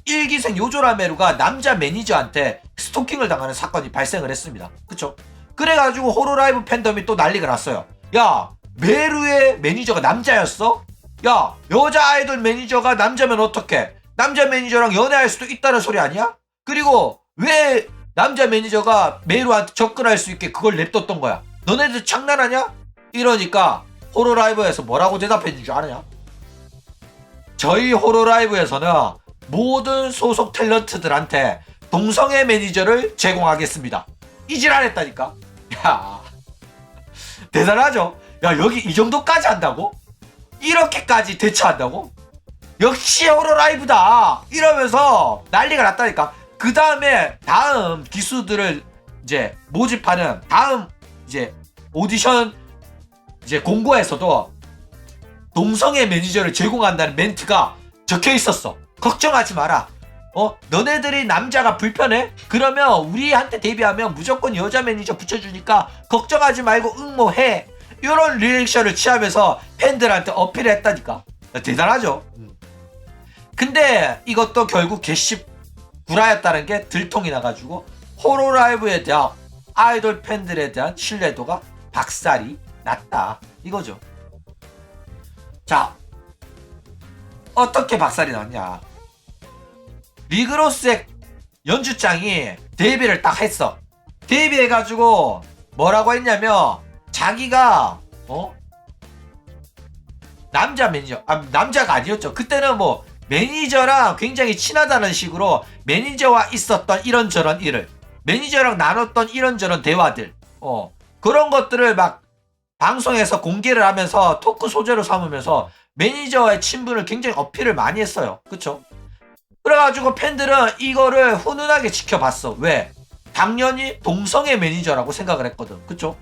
1기생 요조라메루가 남자 매니저한테 스토킹을 당하는 사건이 발생을 했습니다. 그쵸? 그래가지고 호로라이브 팬덤이 또 난리가 났어요. 야, 메루의 매니저가 남자였어? 야, 여자 아이돌 매니저가 남자면 어떡해? 남자 매니저랑 연애할 수도 있다는 소리 아니야? 그리고 왜 남자 매니저가 메루한테 접근할 수 있게 그걸 냅뒀던 거야? 너네들 장난하냐? 이러니까 호로라이브에서 뭐라고 대답했는 줄 아냐? 저희 호로라이브에서는 모든 소속 탤런트들한테 동성애 매니저를 제공하겠습니다. 이질 안 했다니까? 야, 대단하죠? 야, 여기 이 정도까지 한다고? 이렇게까지 대처한다고? 역시 호로라이브다! 이러면서 난리가 났다니까? 그 다음에 다음 기수들을 이제 모집하는 다음 이제 오디션 이제 공고에서도 동성애 매니저를 제공한다는 멘트가 적혀 있었어. 걱정하지 마라. 너네들이 남자가 불편해? 그러면 우리한테 데뷔하면 무조건 여자 매니저 붙여주니까 걱정하지 말고 응모해. 이런 리액션을 취하면서 팬들한테 어필을 했다니까. 대단하죠? 근데 이것도 결국 개씹 구라였다는 게 들통이 나가지고 호로라이브에 대한 아이돌 팬들에 대한 신뢰도가 박살이 났다 이거죠. 자, 어떻게 박살이 났냐. 리그로스의 연주장이 데뷔를 딱 했어. 데뷔해가지고 뭐라고 했냐면 자기가 남자 매니저, 남자가 아니었죠. 그때는 뭐 매니저랑 굉장히 친하다는 식으로 매니저와 있었던 이런저런 일을, 매니저랑 나눴던 이런저런 대화들, 그런 것들을 막 방송에서 공개를 하면서 토크 소재로 삼으면서 매니저와의 친분을 굉장히 어필을 많이 했어요. 그쵸? 그래가지고 팬들은 이거를 훈훈하게 지켜봤어. 왜? 당연히 동성애 매니저라고 생각을 했거든. 그쵸?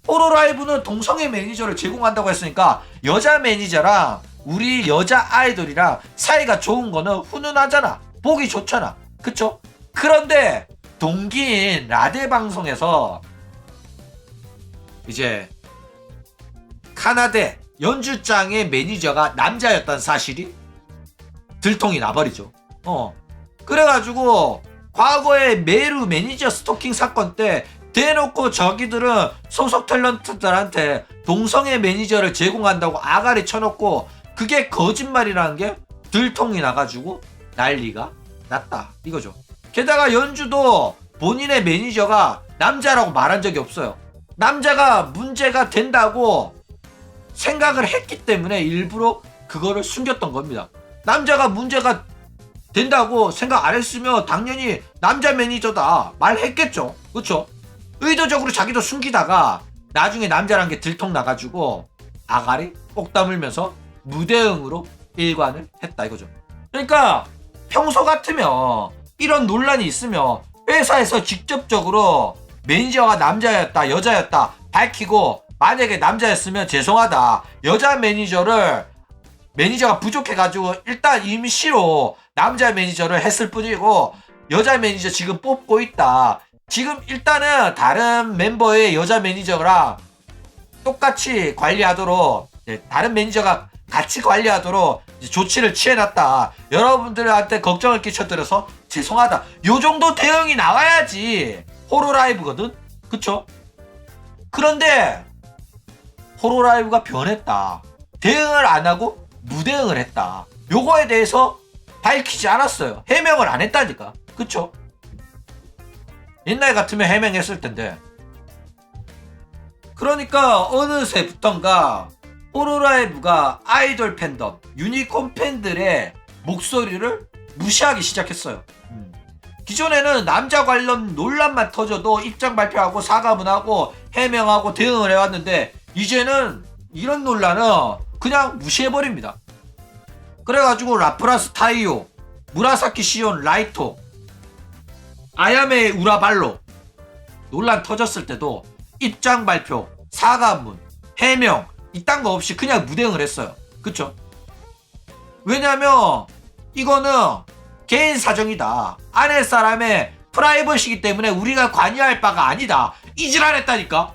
호로라이브는 동성애 매니저를 제공한다고 했으니까 여자 매니저랑 우리 여자 아이돌이랑 사이가 좋은 거는 훈훈하잖아. 보기 좋잖아. 그쵸? 그런데 동기인 라데 방송에서 이제 카나데 연주장의 매니저가 남자였다는 사실이 들통이 나버리죠. 그래가지고 과거에 메루 매니저 스토킹 사건 때 대놓고 저기들은 소속 탤런트들한테 동성애 매니저를 제공한다고 아가리 쳐놓고 그게 거짓말이라는 게 들통이 나가지고 난리가 났다 이거죠. 게다가 연주도 본인의 매니저가 남자라고 말한 적이 없어요. 남자가 문제가 된다고 생각을 했기 때문에 일부러 그거를 숨겼던 겁니다. 남자가 문제가 된다고 생각 안 했으면 당연히 남자 매니저다 말했겠죠. 그쵸? 의도적으로 자기도 숨기다가 나중에 남자란 게 들통나가지고 아가리 꼭 다물면서 무대응으로 일관을 했다 이거죠. 그러니까 평소 같으면 이런 논란이 있으면 회사에서 직접적으로 매니저가 남자였다 여자였다 밝히고, 만약에 남자였으면 죄송하다, 여자 매니저가 부족해가지고 일단 임시로 남자 매니저를 했을 뿐이고 여자 매니저 지금 뽑고 있다, 지금 일단은 다른 멤버의 여자 매니저랑 똑같이 관리하도록, 다른 매니저가 같이 관리하도록 조치를 취해놨다, 여러분들한테 걱정을 끼쳐드려서 죄송하다, 요 정도 대응이 나와야지 호로라이브거든. 그쵸? 그런데 호로라이브가 변했다, 대응을 안하고 무대응을 했다, 요거에 대해서 밝히지 않았어요. 해명을 안 했다니까. 그쵸? 옛날 같으면 해명했을 텐데. 그러니까 어느새부턴가 호로라이브가 아이돌 팬덤, 유니콘 팬들의 목소리를 무시하기 시작했어요. 기존에는 남자 관련 논란만 터져도 입장 발표하고 사과문하고 해명하고 대응을 해왔는데 이제는 이런 논란은 그냥 무시해버립니다. 그래가지고 라프라스 타이오, 무라사키 시온 라이토, 아야메 우라발로 논란 터졌을 때도 입장 발표, 사과문, 해명 이딴 거 없이 그냥 무대응을 했어요. 그쵸? 왜냐면 이거는 개인 사정이다, 아내 사람의 프라이버시기 때문에 우리가 관여할 바가 아니다, 이지랄 했다니까.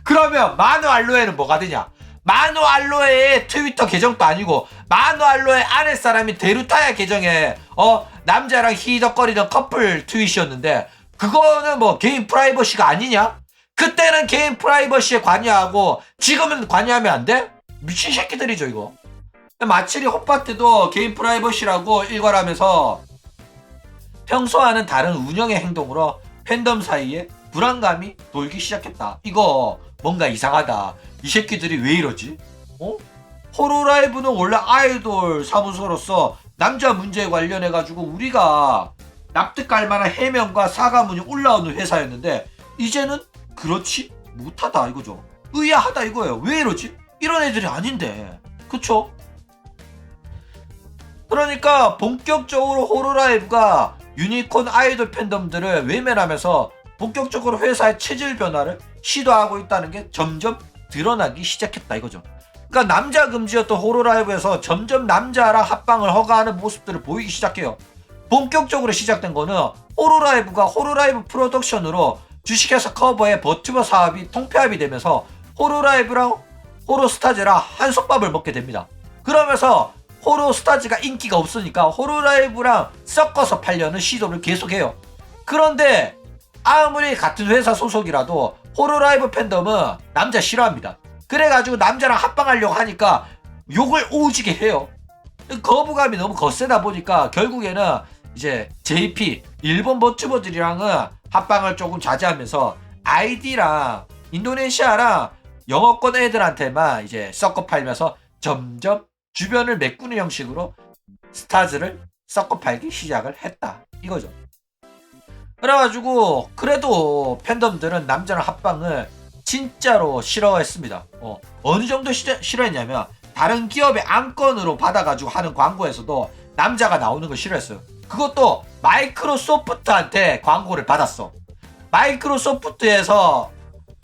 그러면 마누 알로에는 뭐가 되냐? 마누 알로에의 트위터 계정도 아니고 마누 알로에 아내 사람이 데루타야 계정에 남자랑 히덕거리던 커플 트윗이었는데 그거는 뭐 개인 프라이버시가 아니냐? 그때는 개인 프라이버시에 관여하고 지금은 관여하면 안 돼? 미친 새끼들이죠 이거. 마치리 호빠트도 개인 프라이버시라고 일괄하면서 평소와는 다른 운영의 행동으로 팬덤 사이에 불안감이 돌기 시작했다. 이거 뭔가 이상하다, 이 새끼들이 왜 이러지? 호로라이브는 원래 아이돌 사무소로서 남자 문제에 관련해가지고 우리가 납득할 만한 해명과 사과문이 올라오는 회사였는데 이제는 그렇지 못하다 이거죠. 의아하다 이거예요. 왜 이러지? 이런 애들이 아닌데. 그쵸? 그러니까 본격적으로 호로라이브가 유니콘 아이돌 팬덤들을 외면하면서 본격적으로 회사의 체질 변화를 시도하고 있다는 게 점점 드러나기 시작했다 이거죠. 그러니까 남자 금지였던 호로라이브에서 점점 남자랑 합방을 허가하는 모습들을 보이기 시작해요. 본격적으로 시작된 거는 호로라이브가 호로라이브 프로덕션으로 주식회사 커버의 버튜버 사업이 통폐합이 되면서 호로라이브랑 호로스타즈랑 한솥밥을 먹게 됩니다. 그러면서 호로스타즈가 인기가 없으니까 호로라이브랑 섞어서 팔려는 시도를 계속해요. 그런데 아무리 같은 회사 소속이라도 호로라이브 팬덤은 남자 싫어합니다. 그래가지고 남자랑 합방하려고 하니까 욕을 오지게 해요. 거부감이 너무 거세다 보니까 결국에는 이제 JP 일본 버튜버들이랑은 합방을 조금 자제하면서 아이디랑 인도네시아랑 영어권 애들한테만 이제 섞어 팔면서 점점 주변을 메꾸는 형식으로 스타즈를 섞어 팔기 시작을 했다 이거죠. 그래가지고 그래도 팬덤들은 남자랑 합방을 진짜로 싫어했습니다. 어느 정도 싫어했냐면 다른 기업의 안건으로 받아가지고 하는 광고에서도 남자가 나오는 걸 싫어했어요. 그것도 마이크로소프트한테 광고를 받았어. 마이크로소프트에서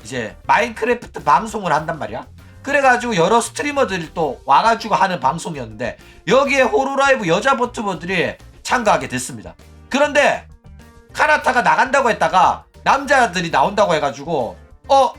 이제 마인크래프트 방송을 한단 말이야. 그래가지고 여러 스트리머들이 또 와가지고 하는 방송이었는데 여기에 호로라이브 여자 버튜버들이 참가하게 됐습니다. 그런데 카나타가 나간다고 했다가 남자들이 나온다고 해가지고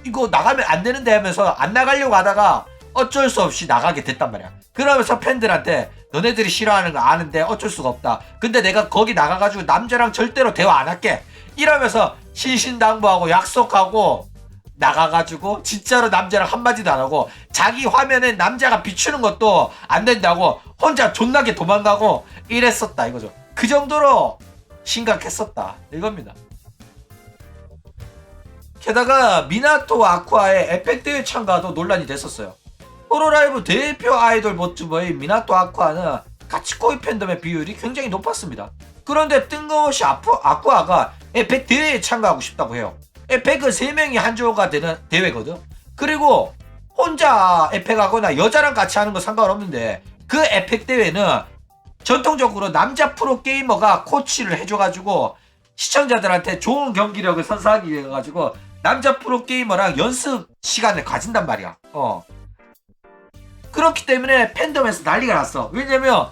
이거 나가면 안 되는데 하면서 안 나가려고 하다가 어쩔 수 없이 나가게 됐단 말이야. 그러면서 팬들한테 너네들이 싫어하는 거 아는데 어쩔 수가 없다. 근데 내가 거기 나가가지고 남자랑 절대로 대화 안 할게. 이러면서 신신당부하고 약속하고 나가가지고 진짜로 남자랑 한마디도 안 하고 자기 화면에 남자가 비추는 것도 안 된다고 혼자 존나게 도망가고 이랬었다 이거죠. 그 정도로 심각했었다 이겁니다. 게다가 미나토와 아쿠아의 에펙 대회 참가도 논란이 됐었어요. 호로라이브 대표 아이돌 버튜버의 미나토 아쿠아는 가치코이 팬덤의 비율이 굉장히 높았습니다. 그런데 뜬금없이 아쿠아가 에펙 대회에 참가하고 싶다고 해요. 에펙은 3명이 한 조가 되는 대회거든. 그리고 혼자 에펙하거나 여자랑 같이 하는 건 상관없는데 그 에펙 대회는 전통적으로 남자 프로게이머가 코치를 해줘가지고 시청자들한테 좋은 경기력을 선사하기 위해 가지고 남자 프로게이머랑 연습 시간을 가진단 말이야. 그렇기 때문에 팬덤에서 난리가 났어. 왜냐면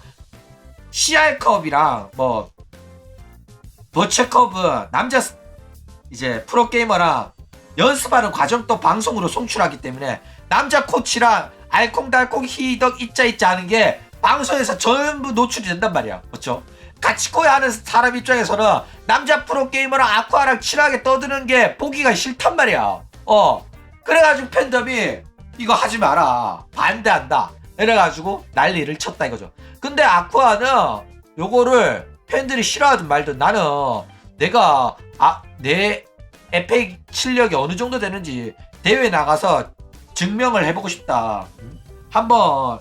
CR컵이랑 뭐 버체컵은 남자 이제 프로게이머랑 연습하는 과정도 방송으로 송출하기 때문에 남자 코치랑 알콩달콩 희덕 이짜 하는 게 방송에서 전부 노출이 된단 말이야. 그렇죠? 가치코에 하는 사람 입장에서는 남자 프로게이머랑 아쿠아랑 친하게 떠드는 게 보기가 싫단 말이야. 그래가지고 팬덤이 이거 하지 마라 반대한다 이래가지고 난리를 쳤다 이거죠. 근데 아쿠아는 요거를 팬들이 싫어하든 말든 나는 내가 내 에펙 실력이 어느 정도 되는지 대회 나가서 증명을 해보고 싶다, 한번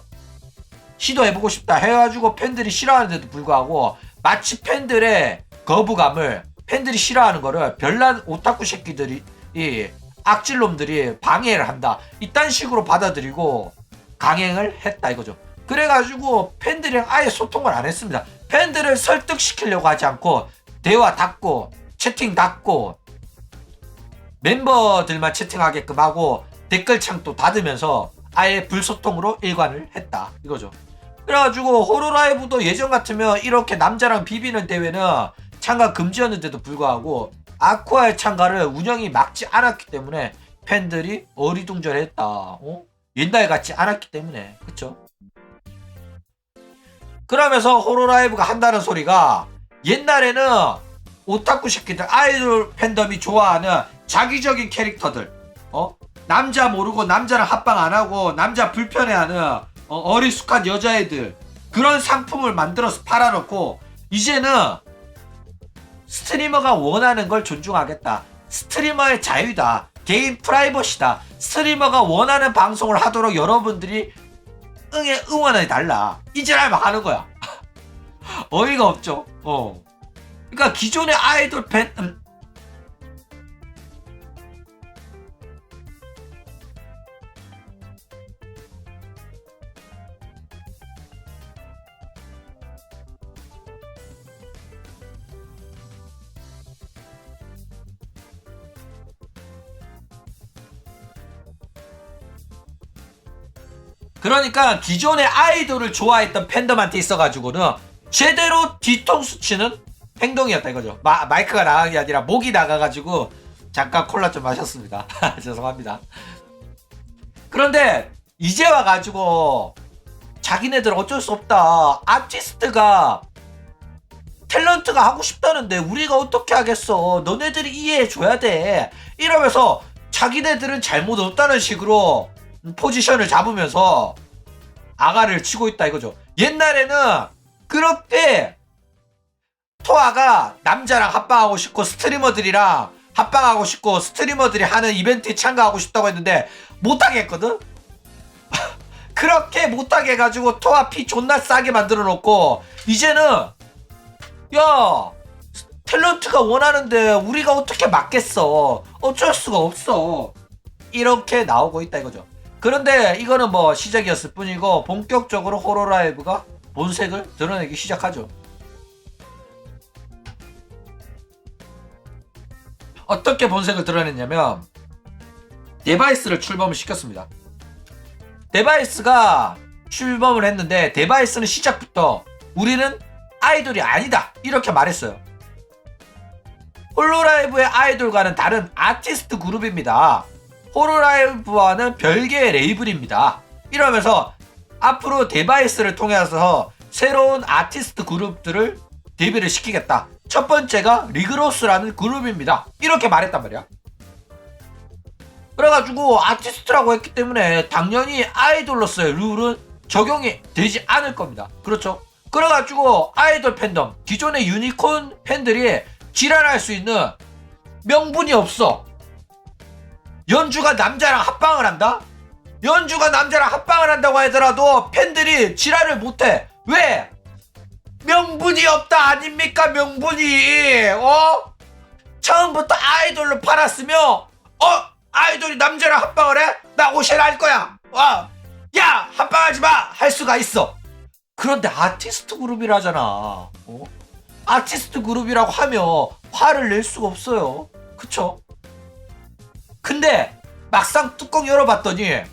시도해보고 싶다 해가지고 팬들이 싫어하는데도 불구하고 마치 팬들의 거부감을, 팬들이 싫어하는 거를 별난 오타쿠 새끼들이, 이 악질놈들이 방해를 한다 이딴 식으로 받아들이고 강행을 했다 이거죠. 그래가지고 팬들이랑 아예 소통을 안 했습니다. 팬들을 설득시키려고 하지 않고 대화 닫고 채팅 닫고 멤버들만 채팅하게끔 하고 댓글창도 닫으면서 아예 불소통으로 일관을 했다 이거죠. 그래가지고 호로라이브도 예전 같으면 이렇게 남자랑 비비는 대회는 참가 금지였는데도 불구하고 아쿠아의 참가를 운영이 막지 않았기 때문에 팬들이 어리둥절했다. 옛날 같지 않았기 때문에. 그쵸? 그러면서 호로라이브가 한다는 소리가 옛날에는 오타쿠 새끼들, 아이돌 팬덤이 좋아하는 자기적인 캐릭터들, 남자 모르고 남자랑 합방 안 하고 남자 불편해하는 어리숙한 여자애들, 그런 상품을 만들어서 팔아놓고 이제는 스트리머가 원하는 걸 존중하겠다, 스트리머의 자유다, 개인 프라이버시다, 스트리머가 원하는 방송을 하도록 여러분들이 응원해 달라, 이제랄 막 하는 거야. 어이가 없죠. 그러니까 기존의 아이돌 팬 그러니까 기존의 아이돌을 좋아했던 팬덤한테 있어가지고는 제대로 뒤통수 치는 행동이었다 이거죠. 마이크가 나간 게 아니라 목이 나가가지고 잠깐 콜라 좀 마셨습니다. 죄송합니다. 그런데 이제 와가지고 자기네들 어쩔 수 없다, 아티스트가 탤런트가 하고 싶다는데 우리가 어떻게 하겠어, 너네들이 이해해줘야 돼 이러면서 자기네들은 잘못 없다는 식으로 포지션을 잡으면서 아가를 치고 있다 이거죠. 옛날에는 그렇게 토아가 남자랑 합방하고 싶고 스트리머들이랑 합방하고 싶고 스트리머들이 하는 이벤트에 참가하고 싶다고 했는데 못하게 했거든. 그렇게 못하게 해가지고 토아 피 존나 싸게 만들어 놓고 이제는 야 탤런트가 원하는데 우리가 어떻게 막겠어. 어쩔 수가 없어. 이렇게 나오고 있다 이거죠. 그런데 이거는 뭐 시작이었을 뿐이고 본격적으로 호로라이브가 본색을 드러내기 시작하죠. 어떻게 본색을 드러냈냐면 데바이스를 출범을 시켰습니다. 데바이스가 출범을 했는데 데바이스는 시작부터 우리는 아이돌이 아니다 이렇게 말했어요. 홀로라이브의 아이돌과는 다른 아티스트 그룹입니다. 홀로라이브와는 별개의 레이블입니다. 이러면서 앞으로 데바이스를 통해서 새로운 아티스트 그룹들을 데뷔를 시키겠다. 첫 번째가 리그로스라는 그룹입니다. 이렇게 말했단 말이야. 그래가지고 아티스트라고 했기 때문에 당연히 아이돌로서의 룰은 적용이 되지 않을 겁니다. 그렇죠? 그래가지고 아이돌 팬덤, 기존의 유니콘 팬들이 지랄할 수 있는 명분이 없어. 연주가 남자랑 합방을 한다? 연주가 남자랑 합방을 한다고 하더라도 팬들이 지랄을 못해. 왜? 명분이 없다 아닙니까? 명분이. 처음부터 아이돌로 팔았으면 아이돌이 남자랑 합방을 해? 나 오실 할 거야. 야 합방하지 마 할 수가 있어. 그런데 아티스트 그룹이라잖아. 아티스트 그룹이라고 하면 화를 낼 수가 없어요. 그쵸? 근데 막상 뚜껑 열어봤더니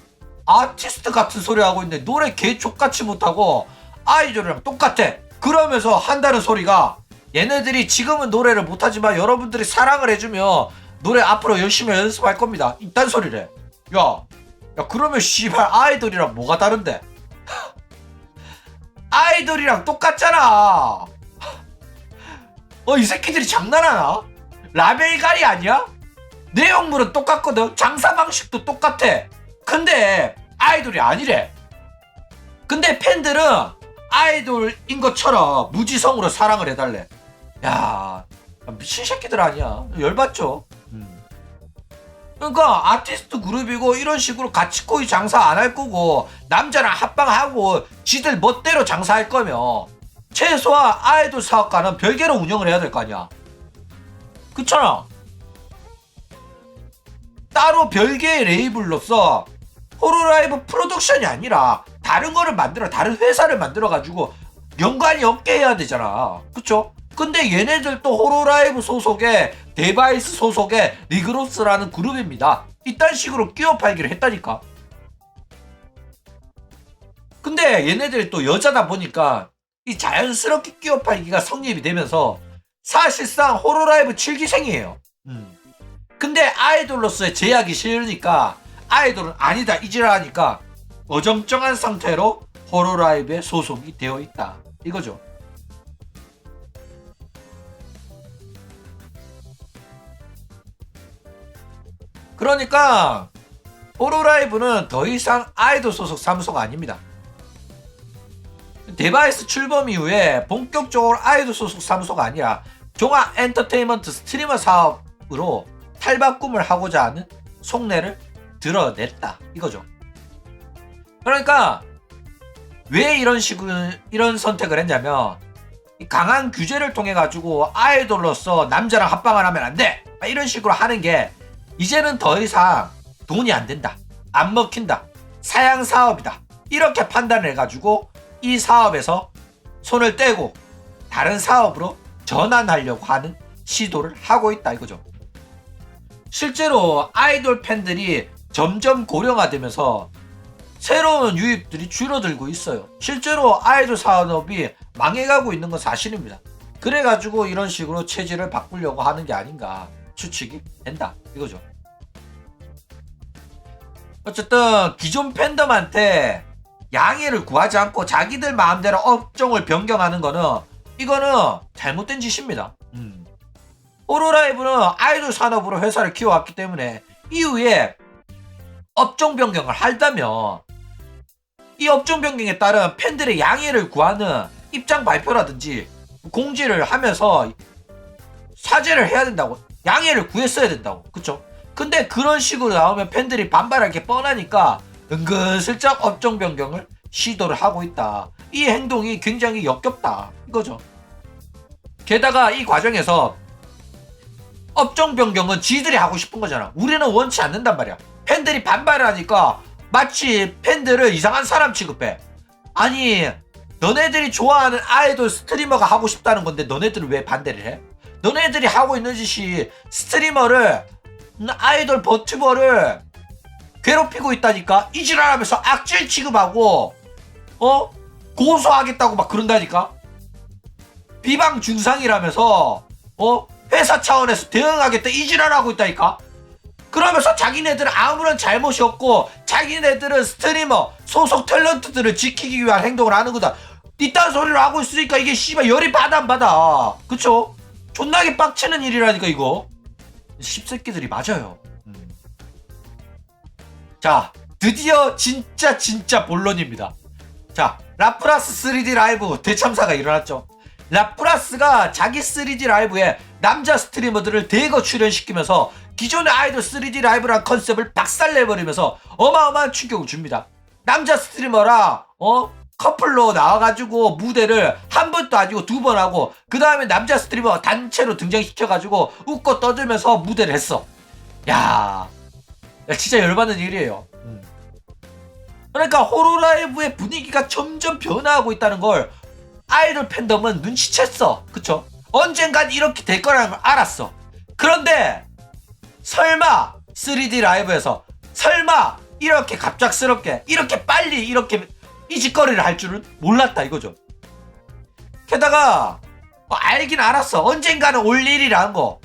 아티스트 같은 소리 하고 있는데 노래 개 족같이 못하고 아이돌이랑 똑같아. 그러면서 한다는 소리가 얘네들이 지금은 노래를 못하지만 여러분들이 사랑을 해주면 노래 앞으로 열심히 연습할 겁니다. 이딴 소리래. 야 그러면 씨발 아이돌이랑 뭐가 다른데? 아이돌이랑 똑같잖아. 이 새끼들이 장난하나? 라벨갈이 아니야? 내용물은 똑같거든. 장사 방식도 똑같아. 근데 아이돌이 아니래. 근데 팬들은 아이돌인 것처럼 무지성으로 사랑을 해달래. 야 미친 새끼들 아니야. 열받죠. 그러니까 아티스트 그룹이고 이런 식으로 가치코이 장사 안 할 거고 남자랑 합방하고 지들 멋대로 장사할 거면 최소한 아이돌 사업가는 별개로 운영을 해야 될 거 아니야. 그렇잖아. 따로 별개의 레이블로서 호로라이브 프로덕션이 아니라 다른 거를 만들어 다른 회사를 만들어 가지고 연관이 없게 해야 되잖아. 그쵸? 근데 얘네들 또 호로라이브 소속의 데바이스 소속의 리그로스라는 그룹입니다. 이딴 식으로 끼워 팔기를 했다니까. 근데 얘네들이 또 여자다 보니까 이 자연스럽게 끼워 팔기가 성립이 되면서 사실상 호로라이브 7기생이에요. 근데 아이돌로서의 제약이 싫으니까 아이돌은 아니다 이지랄하니까 어정쩡한 상태로 호로라이브에 소속이 되어 있다 이거죠. 그러니까 호로라이브는 더 이상 아이돌 소속 사무소가 아닙니다. 데바이스 출범 이후에 본격적으로 아이돌 소속 사무소가 아니라 종합 엔터테인먼트 스트리머 사업으로 탈바꿈을 하고자 하는 속내를 드러냈다 이거죠. 그러니까 왜 이런 선택을 했냐면 강한 규제를 통해 가지고 아이돌로서 남자랑 합방을 하면 안 돼 이런 식으로 하는 게 이제는 더 이상 돈이 안 된다, 안 먹힌다, 사양 사업이다 이렇게 판단을 해가지고 이 사업에서 손을 떼고 다른 사업으로 전환하려고 하는 시도를 하고 있다 이거죠. 실제로 아이돌 팬들이 점점 고령화되면서 새로운 유입들이 줄어들고 있어요. 실제로 아이돌 산업이 망해가고 있는 건 사실입니다. 그래가지고 이런 식으로 체질을 바꾸려고 하는 게 아닌가 추측이 된다 이거죠. 어쨌든 기존 팬덤한테 양해를 구하지 않고 자기들 마음대로 업종을 변경하는 거는 이거는 잘못된 짓입니다. 호로라이브는 아이돌 산업으로 회사를 키워왔기 때문에 이후에 업종 변경을 한다면 이 업종 변경에 따른 팬들의 양해를 구하는 입장 발표라든지 공지를 하면서 사죄를 해야 된다고, 양해를 구했어야 된다고. 그쵸? 근데 그런 식으로 나오면 팬들이 반발할 게 뻔하니까 은근슬쩍 업종 변경을 시도를 하고 있다. 이 행동이 굉장히 역겹다 이거죠. 게다가 이 과정에서 업종 변경은 지들이 하고 싶은 거잖아. 우리는 원치 않는단 말이야. 팬들이 반발을 하니까 마치 팬들을 이상한 사람 취급해. 아니, 너네들이 좋아하는 아이돌 스트리머가 하고 싶다는 건데 너네들은 왜 반대를 해? 너네들이 하고 있는 짓이 스트리머를, 아이돌 버튜버를 괴롭히고 있다니까. 이지랄하면서 악질 취급하고 고소하겠다고 막 그런다니까. 비방 중상이라면서 회사 차원에서 대응하겠다 이지랄하고 있다니까. 그러면서 자기네들은 아무런 잘못이 없고 자기네들은 스트리머 소속 탤런트들을 지키기 위한 행동을 하는 거다. 이딴 소리를 하고 있으니까 이게 씨발 열이 받아 안 받아. 그쵸? 존나게 빡치는 일이라니까 이거. 씹새끼들이 맞아요. 자, 드디어 진짜 본론입니다. 자, 라프라스 3D 라이브 대참사가 일어났죠. 라프라스가 자기 3D 라이브에 남자 스트리머들을 대거 출연시키면서 기존의 아이돌 3D 라이브란 컨셉을 박살내버리면서 어마어마한 충격을 줍니다. 남자 스트리머랑 커플로 나와가지고 무대를 한 번도 아니고 두 번 하고, 그 다음에 남자 스트리머 단체로 등장시켜가지고 웃고 떠들면서 무대를 했어. 야 진짜 열받는 일이에요. 그러니까 호로라이브의 분위기가 점점 변화하고 있다는 걸 아이돌 팬덤은 눈치챘어. 그쵸? 언젠간 이렇게 될 거라는 걸 알았어. 그런데 설마 3D 라이브에서 설마 이렇게 갑작스럽게 이렇게 빨리 이렇게 이 짓거리를 할 줄은 몰랐다 이거죠. 게다가 알긴 알았어. 언젠가는 올 일이라는 거.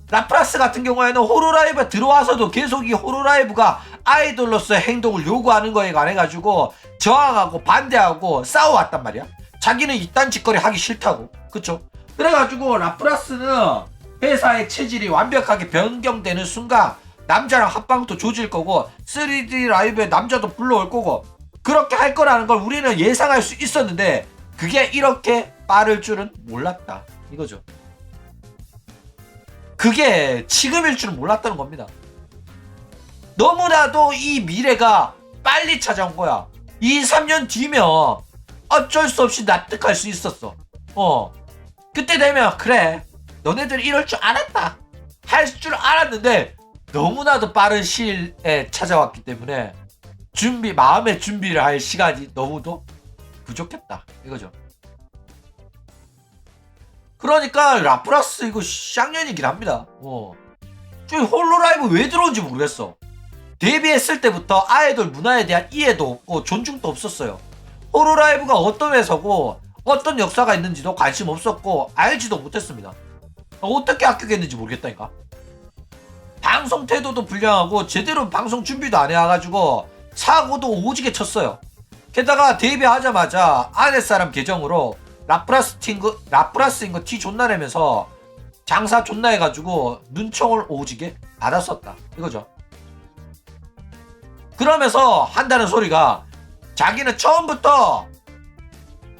라프라스 같은 경우에는 호로라이브에 들어와서도 계속 이 호로라이브가 아이돌로서의 행동을 요구하는 거에 관해 가지고 저항하고 반대하고 싸워왔단 말이야. 자기는 이딴 짓거리 하기 싫다고. 그쵸? 그래가지고 라프라스는 회사의 체질이 완벽하게 변경되는 순간 남자랑 합방도 조질 거고 3D 라이브에 남자도 불러올 거고 그렇게 할 거라는 걸 우리는 예상할 수 있었는데 그게 이렇게 빠를 줄은 몰랐다 이거죠. 그게 지금일 줄은 몰랐다는 겁니다. 너무나도 이 미래가 빨리 찾아온 거야. 2, 3년 뒤면 어쩔 수 없이 납득할 수 있었어. 그때 되면 그래 너네들 이럴 줄 알았다 할 줄 알았는데 너무나도 빠른 시일에 찾아왔기 때문에 마음의 준비를 할 시간이 너무도 부족했다 이거죠. 그러니까 라프라스 이거 쌍년이긴 합니다. 좀 홀로라이브 왜 들어온지 모르겠어. 데뷔했을 때부터 아이돌 문화에 대한 이해도 없고 존중도 없었어요. 홀로라이브가 어떤 회사고 어떤 역사가 있는지도 관심 없었고 알지도 못했습니다. 어떻게 합격했는지 모르겠다니까. 방송 태도도 불량하고 제대로 방송 준비도 안 해와가지고 사고도 오지게 쳤어요. 게다가 데뷔하자마자 아랫사람 계정으로 라프라스인 거 티 존나 내면서 장사 존나 해가지고 눈총을 오지게 받았었다 이거죠. 그러면서 한다는 소리가 자기는 처음부터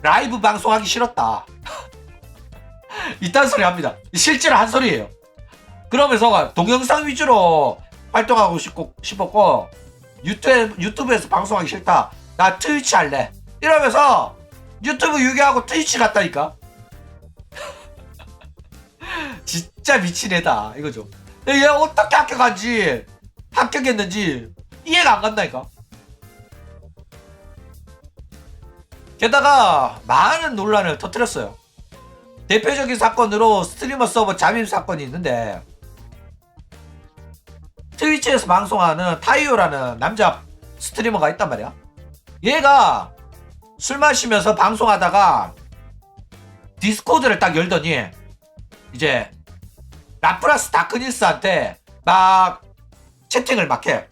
라이브 방송하기 싫었다 이딴 소리 합니다. 실제로 한 소리예요. 그러면서 동영상 위주로 활동하고 싶었고 유튜브에서 방송하기 싫다. 나 트위치 할래. 이러면서 유튜브 유기하고 트위치 갔다니까. 진짜 미친 애다 이거죠. 얘 어떻게 합격했는지 이해가 안 간다니까. 게다가 많은 논란을 터뜨렸어요. 대표적인 사건으로 스트리머 서버 잠입 사건이 있는데 트위치에서 방송하는 타이오라는 남자 스트리머가 있단 말이야. 얘가 술 마시면서 방송하다가 디스코드를 딱 열더니 이제 라프라스 다크니스한테 막 채팅을 막 해.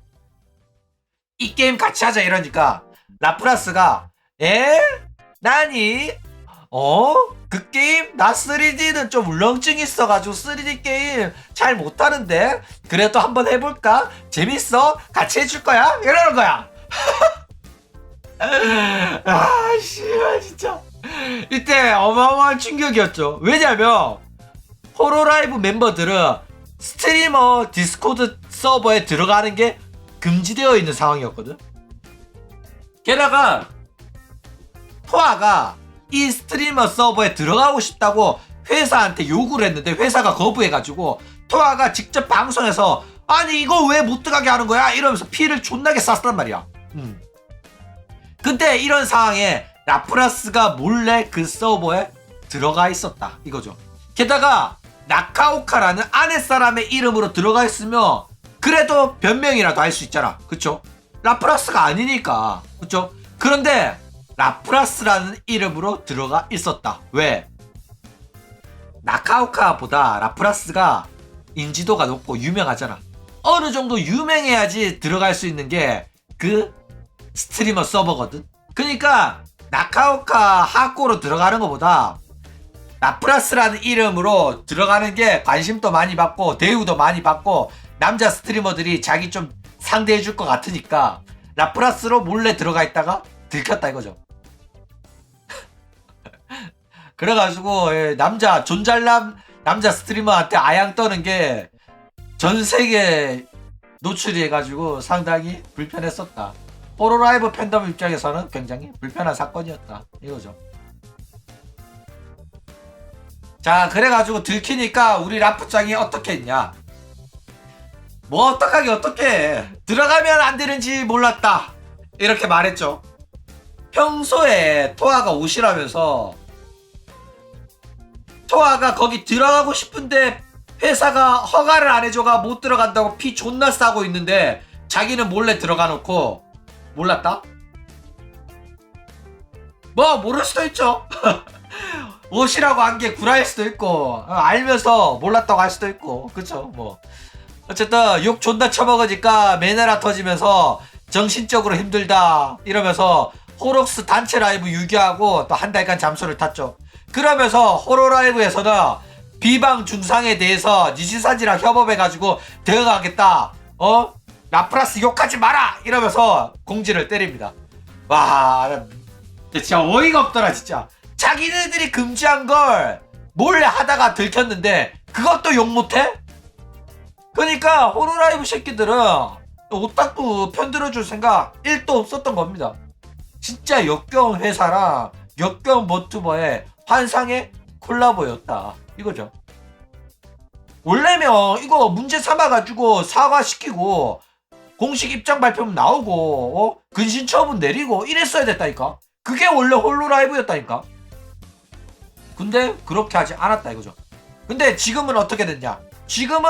이 게임 같이 하자 이러니까 라프라스가 나니? 그 게임? 나 3D는 좀 울렁증 있어가지고 3D 게임 잘 못하는데 그래도 한번 해볼까? 재밌어? 같이 해줄 거야? 이러는 거야. 아, 씨발, 진짜. 이때 어마어마한 충격이었죠. 왜냐면, 호로라이브 멤버들은 스트리머 디스코드 서버에 들어가는 게 금지되어 있는 상황이었거든. 게다가, 토아가 이 스트리머 서버에 들어가고 싶다고 회사한테 요구를 했는데 회사가 거부해가지고 토아가 직접 방송에서 아니 이거 왜 못 들어가게 하는 거야? 이러면서 피를 존나게 쐈단 말이야. 근데 이런 상황에 라프라스가 몰래 그 서버에 들어가 있었다 이거죠. 게다가 나카오카라는 아내 사람의 이름으로 들어가 있으면 그래도 변명이라도 할 수 있잖아. 그쵸? 라프라스가 아니니까. 그쵸? 그런데 라프라스라는 이름으로 들어가 있었다. 왜? 나카오카보다 라프라스가 인지도가 높고 유명하잖아. 어느 정도 유명해야지 들어갈 수 있는 게 그 스트리머 서버거든. 그러니까 나카오카 하코로 들어가는 것보다 라프라스라는 이름으로 들어가는 게 관심도 많이 받고 대우도 많이 받고 남자 스트리머들이 자기 좀 상대해 줄 것 같으니까 라프라스로 몰래 들어가 있다가 들켰다 이거죠. 그래가지고 남자 존잘남 남자 스트리머한테 아양 떠는 게 전 세계 노출이 해가지고 상당히 불편했었다. 호로라이브 팬덤 입장에서는 굉장히 불편한 사건이었다 이거죠. 자, 그래가지고 들키니까 우리 라프짱이 어떻게 했냐. 뭐 어떡해 들어가면 안 되는지 몰랐다 이렇게 말했죠. 평소에 토아가 오시라면서 토아가 거기 들어가고 싶은데 회사가 허가를 안 해줘가 못 들어간다고 피 존나 싸고 있는데 자기는 몰래 들어가 놓고 몰랐다? 뭐 모를 수도 있죠. 오시라고 한 게 구라일 수도 있고 알면서 몰랐다고 할 수도 있고 그쵸. 뭐 어쨌든 욕 존나 쳐먹으니까 매너라 터지면서 정신적으로 힘들다 이러면서 호록스 단체 라이브 유기하고 또 한 달간 잠수를 탔죠. 그러면서 호로라이브에서는 비방 중상에 대해서 니지사지랑 협업해가지고 대응하겠다. 라프라스 욕하지 마라 이러면서 공지를 때립니다. 와 진짜 어이가 없더라 진짜. 자기네들이 금지한 걸 몰래 하다가 들켰는데 그것도 욕 못해? 그러니까 호로라이브 새끼들은 오타쿠 편들어줄 생각 1도 없었던 겁니다. 진짜 역겨운 회사랑 역겨운 버튜버의 환상의 콜라보였다 이거죠. 원래면 이거 문제 삼아가지고 사과시키고 공식 입장 발표문 나오고 근신처분 내리고 이랬어야 됐다니까. 그게 원래 홀로라이브였다니까. 근데 그렇게 하지 않았다 이거죠. 근데 지금은 어떻게 됐냐. 지금은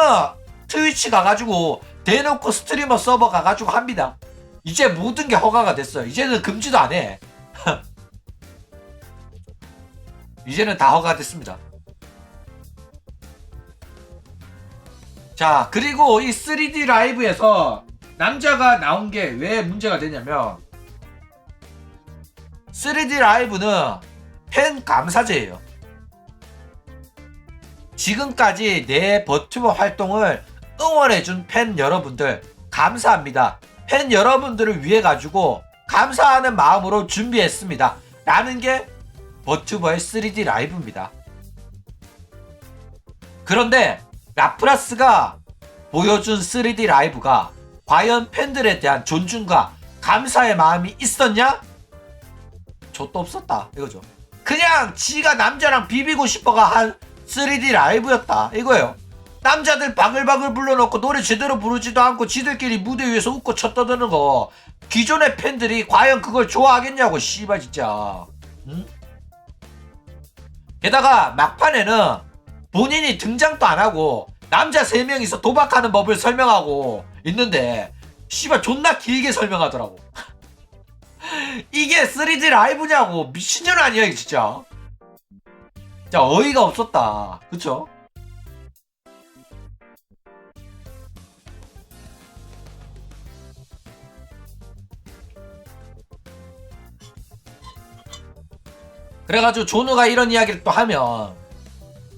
트위치 가가지고 대놓고 스트리머 서버 가가지고 합니다. 이제 모든 게 허가가 됐어요. 이제는 금지도 안 해. 이제는 다 허가됐습니다. 자, 그리고 이 3D 라이브에서 남자가 나온 게 왜 문제가 되냐면 3D 라이브는 팬 감사제예요. 지금까지 내 버튜버 활동을 응원해준 팬 여러분들 감사합니다. 팬 여러분들을 위해 가지고 감사하는 마음으로 준비했습니다. 라는 게 버튜버의 3D 라이브입니다. 그런데 라프라스가 보여준 3D 라이브가 과연 팬들에 대한 존중과 감사의 마음이 있었냐? 저도 없었다 이거죠. 그냥 지가 남자랑 비비고 싶어가 한 3D 라이브였다 이거예요. 남자들 바글바글 불러놓고 노래 제대로 부르지도 않고 지들끼리 무대 위에서 웃고 쳤떠드는 거 기존의 팬들이 과연 그걸 좋아하겠냐고 씨발 진짜. 응? 게다가 막판에는 본인이 등장도 안하고 남자 3명이서 도박하는 법을 설명하고 있는데 씨발 존나 길게 설명하더라고. 이게 3D 라이브냐고. 미친년 아니야 이게 진짜. 진짜 어이가 없었다 그쵸? 그래가지고 조누가 이런 이야기를 또 하면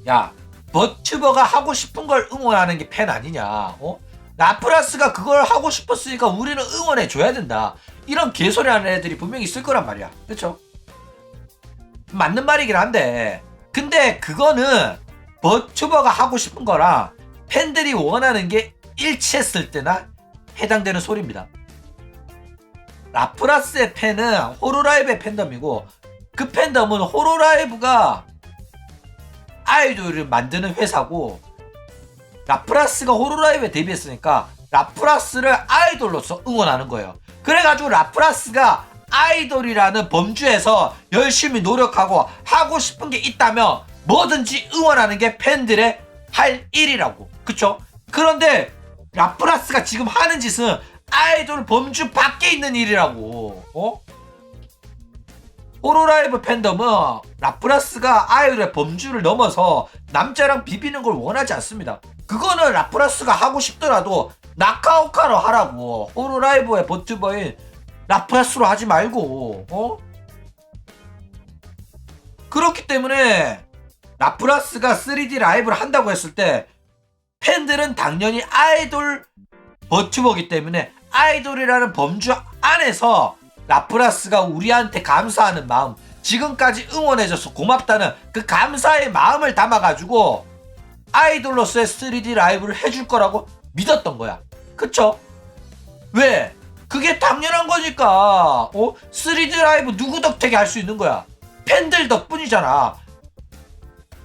야 버튜버가 하고 싶은 걸 응원하는 게 팬 아니냐. 라프라스가 그걸 하고 싶었으니까 우리는 응원해줘야 된다. 이런 개소리 하는 애들이 분명히 있을 거란 말이야. 그쵸? 맞는 말이긴 한데, 근데 그거는 버튜버가 하고 싶은 거랑 팬들이 원하는 게 일치했을 때나 해당되는 소리입니다. 라프라스의 팬은 호로라이브의 팬덤이고, 그 팬덤은 호로라이브가 아이돌을 만드는 회사고, 라프라스가 호로라이브에 데뷔했으니까 라프라스를 아이돌로서 응원하는 거예요. 그래가지고 라프라스가 아이돌이라는 범주에서 열심히 노력하고 하고 싶은 게 있다면 뭐든지 응원하는 게 팬들의 할 일이라고. 그쵸? 그런데 라프라스가 지금 하는 짓은 아이돌 범주 밖에 있는 일이라고. 호로라이브 팬덤은 라프라스가 아이돌의 범주를 넘어서 남자랑 비비는 걸 원하지 않습니다. 그거는 라프라스가 하고 싶더라도 나카오카로 하라고. 호로라이브의 버튜버인 라프라스로 하지 말고. 그렇기 때문에 라프라스가 3D 라이브를 한다고 했을 때 팬들은 당연히 아이돌 버튜버기 때문에 아이돌이라는 범주 안에서 라프라스가 우리한테 감사하는 마음, 지금까지 응원해줘서 고맙다는 그 감사의 마음을 담아가지고 아이돌로서의 3D 라이브를 해줄 거라고 믿었던 거야. 그쵸? 왜? 그게 당연한 거니까. 3D 라이브 누구 덕택에 할 수 있는 거야? 팬들 덕분이잖아.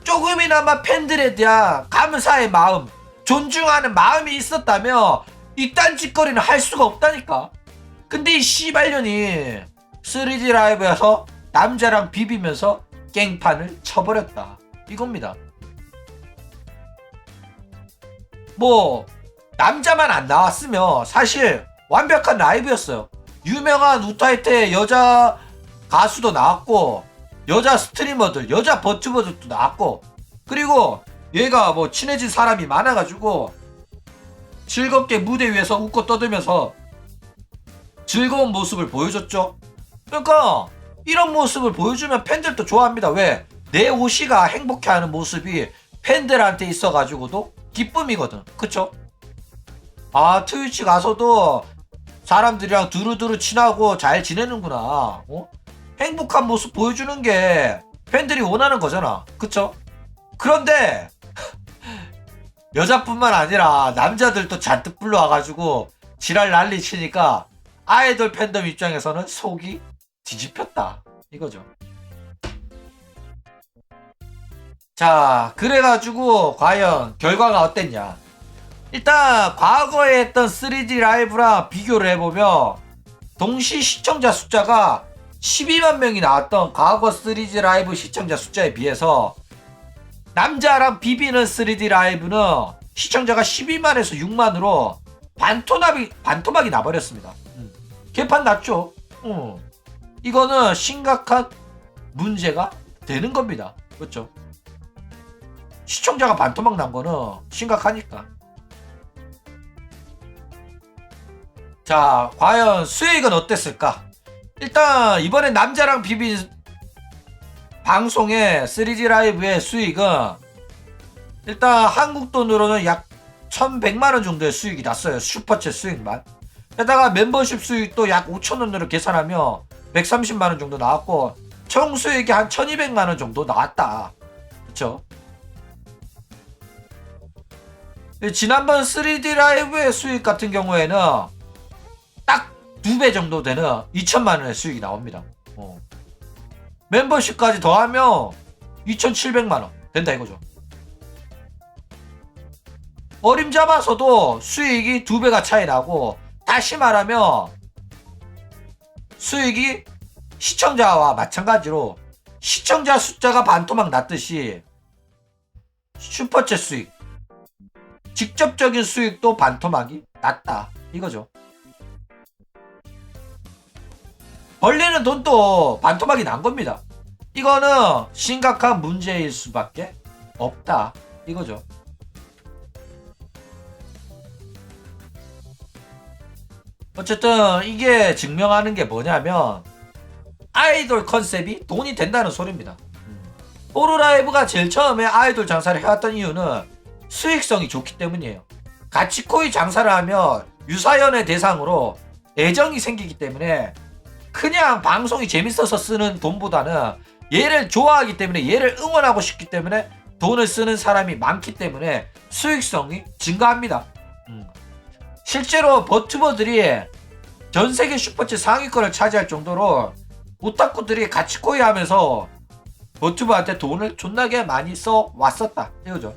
조금이나마 팬들에 대한 감사의 마음, 존중하는 마음이 있었다면 이딴 짓거리는 할 수가 없다니까. 근데 이 씨발년이 3D 라이브에서 남자랑 비비면서 깽판을 쳐버렸다. 이겁니다. 뭐 남자만 안 나왔으면 사실 완벽한 라이브였어요. 유명한 우타이테 여자 가수도 나왔고, 여자 스트리머들, 여자 버튜버들도 나왔고, 그리고 얘가 뭐 친해진 사람이 많아가지고 즐겁게 무대 위에서 웃고 떠들면서 즐거운 모습을 보여줬죠. 그러니까 이런 모습을 보여주면 팬들도 좋아합니다. 왜? 내 오시가 행복해하는 모습이 팬들한테 있어가지고도 기쁨이거든. 그쵸? 아, 트위치 가서도 사람들이랑 두루두루 친하고 잘 지내는구나. 행복한 모습 보여주는 게 팬들이 원하는 거잖아. 그쵸? 그런데 여자뿐만 아니라 남자들도 잔뜩 불러와가지고 지랄 난리 치니까 아이돌 팬덤 입장에서는 속이 뒤집혔다. 이거죠. 자, 그래가지고 과연 결과가 어땠냐. 일단 과거에 했던 3D 라이브랑 비교를 해보면 동시 시청자 숫자가 12만 명이 나왔던 과거 3D 라이브 시청자 숫자에 비해서 남자랑 비비는 3D 라이브는 시청자가 12만에서 6만으로 반토막이 나버렸습니다. 개판 났죠. 이거는 심각한 문제가 되는 겁니다. 그렇죠? 시청자가 반토막 난 거는 심각하니까. 자, 과연 수익은 어땠을까? 일단 이번에 남자랑 비빈 방송의 3D 라이브의 수익은 일단 한국 돈으로는 약 1100만원 정도의 수익이 났어요. 슈퍼챗 수익만. 게다가 멤버십 수익도 약 5천원으로 계산하면 130만원 정도 나왔고 총 수익이 한 1200만원 정도 나왔다. 그쵸? 지난번 3D 라이브의 수익 같은 경우에는 딱 2배 정도 되는 2천만원의 수익이 나옵니다. 멤버십까지 더하면 2,700만원 된다 이거죠. 어림잡아서도 수익이 2배가 차이 나고, 다시 말하면 수익이 시청자와 마찬가지로 시청자 숫자가 반토막 났듯이 슈퍼챗 수익, 직접적인 수익도 반토막이 났다 이거죠. 벌리는 돈도 반토막이 난 겁니다. 이거는 심각한 문제일 수밖에 없다 이거죠. 어쨌든 이게 증명하는 게 뭐냐면 아이돌 컨셉이 돈이 된다는 소리입니다. 호로라이브가 제일 처음에 아이돌 장사를 해왔던 이유는 수익성이 좋기 때문이에요. 가치코인 장사를 하면 유사연의 대상으로 애정이 생기기 때문에 그냥 방송이 재밌어서 쓰는 돈보다는 얘를 좋아하기 때문에 얘를 응원하고 싶기 때문에 돈을 쓰는 사람이 많기 때문에 수익성이 증가합니다. 실제로 버튜버들이 전세계 슈퍼챗 상위권을 차지할 정도로 오타쿠들이 가치코이 하면서 버튜버한테 돈을 존나게 많이 써 왔었다 이거죠.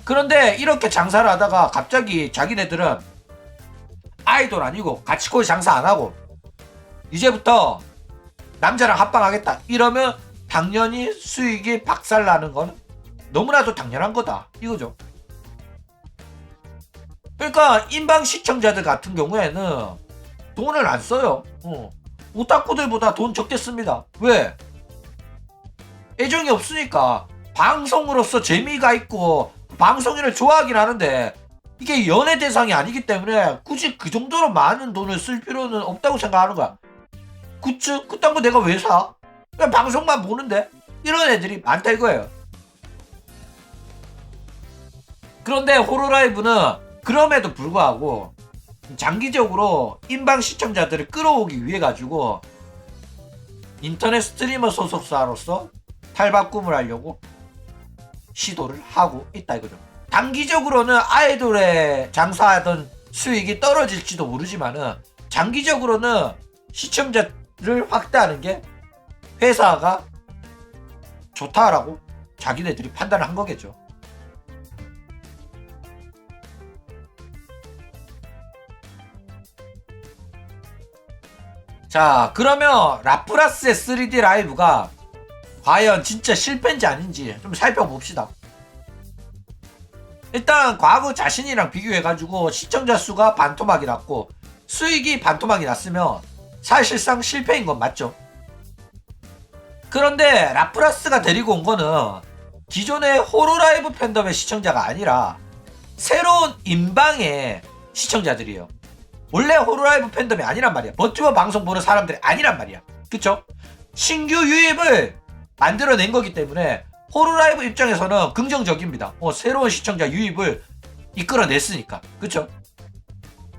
그런데 이렇게 장사를 하다가 갑자기 자기네들은 아이돌 아니고 가치코이 장사 안 하고 이제부터 남자랑 합방하겠다 이러면 당연히 수익이 박살나는 건 너무나도 당연한 거다 이거죠. 그러니까 인방 시청자들 같은 경우에는 돈을 안 써요. 오타쿠들보다 돈 적게 씁니다. 왜? 애정이 없으니까. 방송으로서 재미가 있고 방송인을 좋아하긴 하는데 이게 연애 대상이 아니기 때문에 굳이 그 정도로 많은 돈을 쓸 필요는 없다고 생각하는 거야. 굿즈? 그딴 거 내가 왜 사? 그냥 방송만 보는데? 이런 애들이 많다 이거예요. 그런데 호로라이브는 그럼에도 불구하고 장기적으로 인방 시청자들을 끌어오기 위해 가지고 인터넷 스트리머 소속사로서 탈바꿈을 하려고 시도를 하고 있다 이거죠. 단기적으로는 아이돌에 장사하던 수익이 떨어질지도 모르지만은 장기적으로는 시청자를 확대하는 게 회사가 좋다라고 자기네들이 판단을 한 거겠죠. 자, 그러면 라프라스의 3D 라이브가 과연 진짜 실패인지 아닌지 좀 살펴봅시다. 일단 과거 자신이랑 비교해가지고 시청자 수가 반토막이 났고 수익이 반토막이 났으면 사실상 실패인 건 맞죠. 그런데 라프라스가 데리고 온 거는 기존의 호로라이브 팬덤의 시청자가 아니라 새로운 인방의 시청자들이에요. 원래 호로라이브 팬덤이 아니란 말이야. 버튜버 방송 보는 사람들이 아니란 말이야. 그쵸? 신규 유입을 만들어낸 거기 때문에 호로라이브 입장에서는 긍정적입니다. 새로운 시청자 유입을 이끌어냈으니까. 그쵸?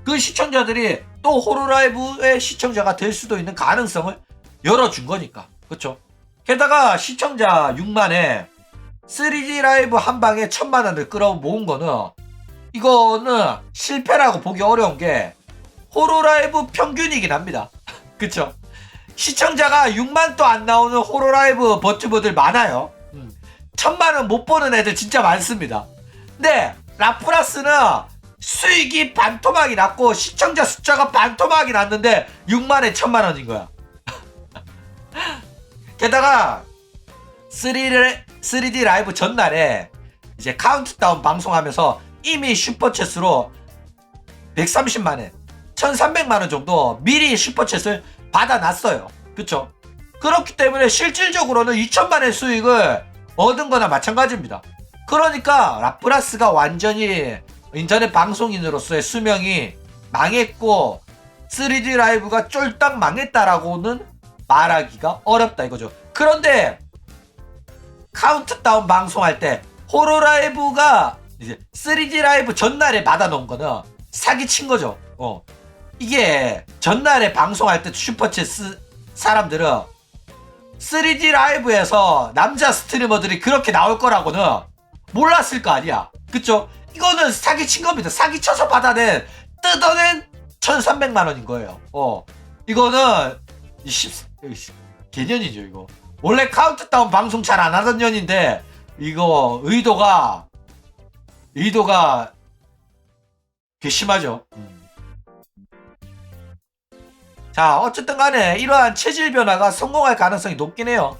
그 시청자들이 또 호로라이브의 시청자가 될 수도 있는 가능성을 열어준 거니까. 그쵸? 게다가 시청자 6만에 3D 라이브 한 방에 1000만원을 끌어 모은 거는 이거는 실패라고 보기 어려운 게 호로라이브 평균이긴 합니다. 그쵸? 시청자가 6만도 안 나오는 호로라이브 버튜버들 많아요. 1000만원 못 버는 애들 진짜 많습니다. 근데 라프라스는 수익이 반토막이 났고 시청자 숫자가 반토막이 났는데 6만에 1000만원인 거야. 게다가 3D 라이브 전날에 이제 카운트다운 방송하면서 이미 슈퍼챗으로 130만원 1300만원 정도 미리 슈퍼챗을 받아놨어요. 그쵸? 그렇기 때문에 실질적으로는 2000만원의 수익을 얻은 거나 마찬가지입니다. 그러니까 라프라스가 완전히 인터넷 방송인으로서의 수명이 망했고 3D 라이브가 쫄딱 망했다라고는 말하기가 어렵다 이거죠. 그런데 카운트다운 방송할 때 호로라이브가 이제 3D 라이브 전날에 받아놓은 거는 사기친 거죠. 이게 전날에 방송할 때 슈퍼챗 사람들은 3D 라이브에서 남자 스트리머들이 그렇게 나올 거라고는 몰랐을 거 아니야. 그쵸? 이거는 사기친 겁니다. 사기쳐서 받아낸 뜯어낸 1300만원인 거예요. 이거는 개년이죠 이거. 원래 카운트다운 방송 잘 안 하던 년인데 이거 의도가 괘씸하죠. 자, 어쨌든 간에 이러한 체질 변화가 성공할 가능성이 높긴 해요.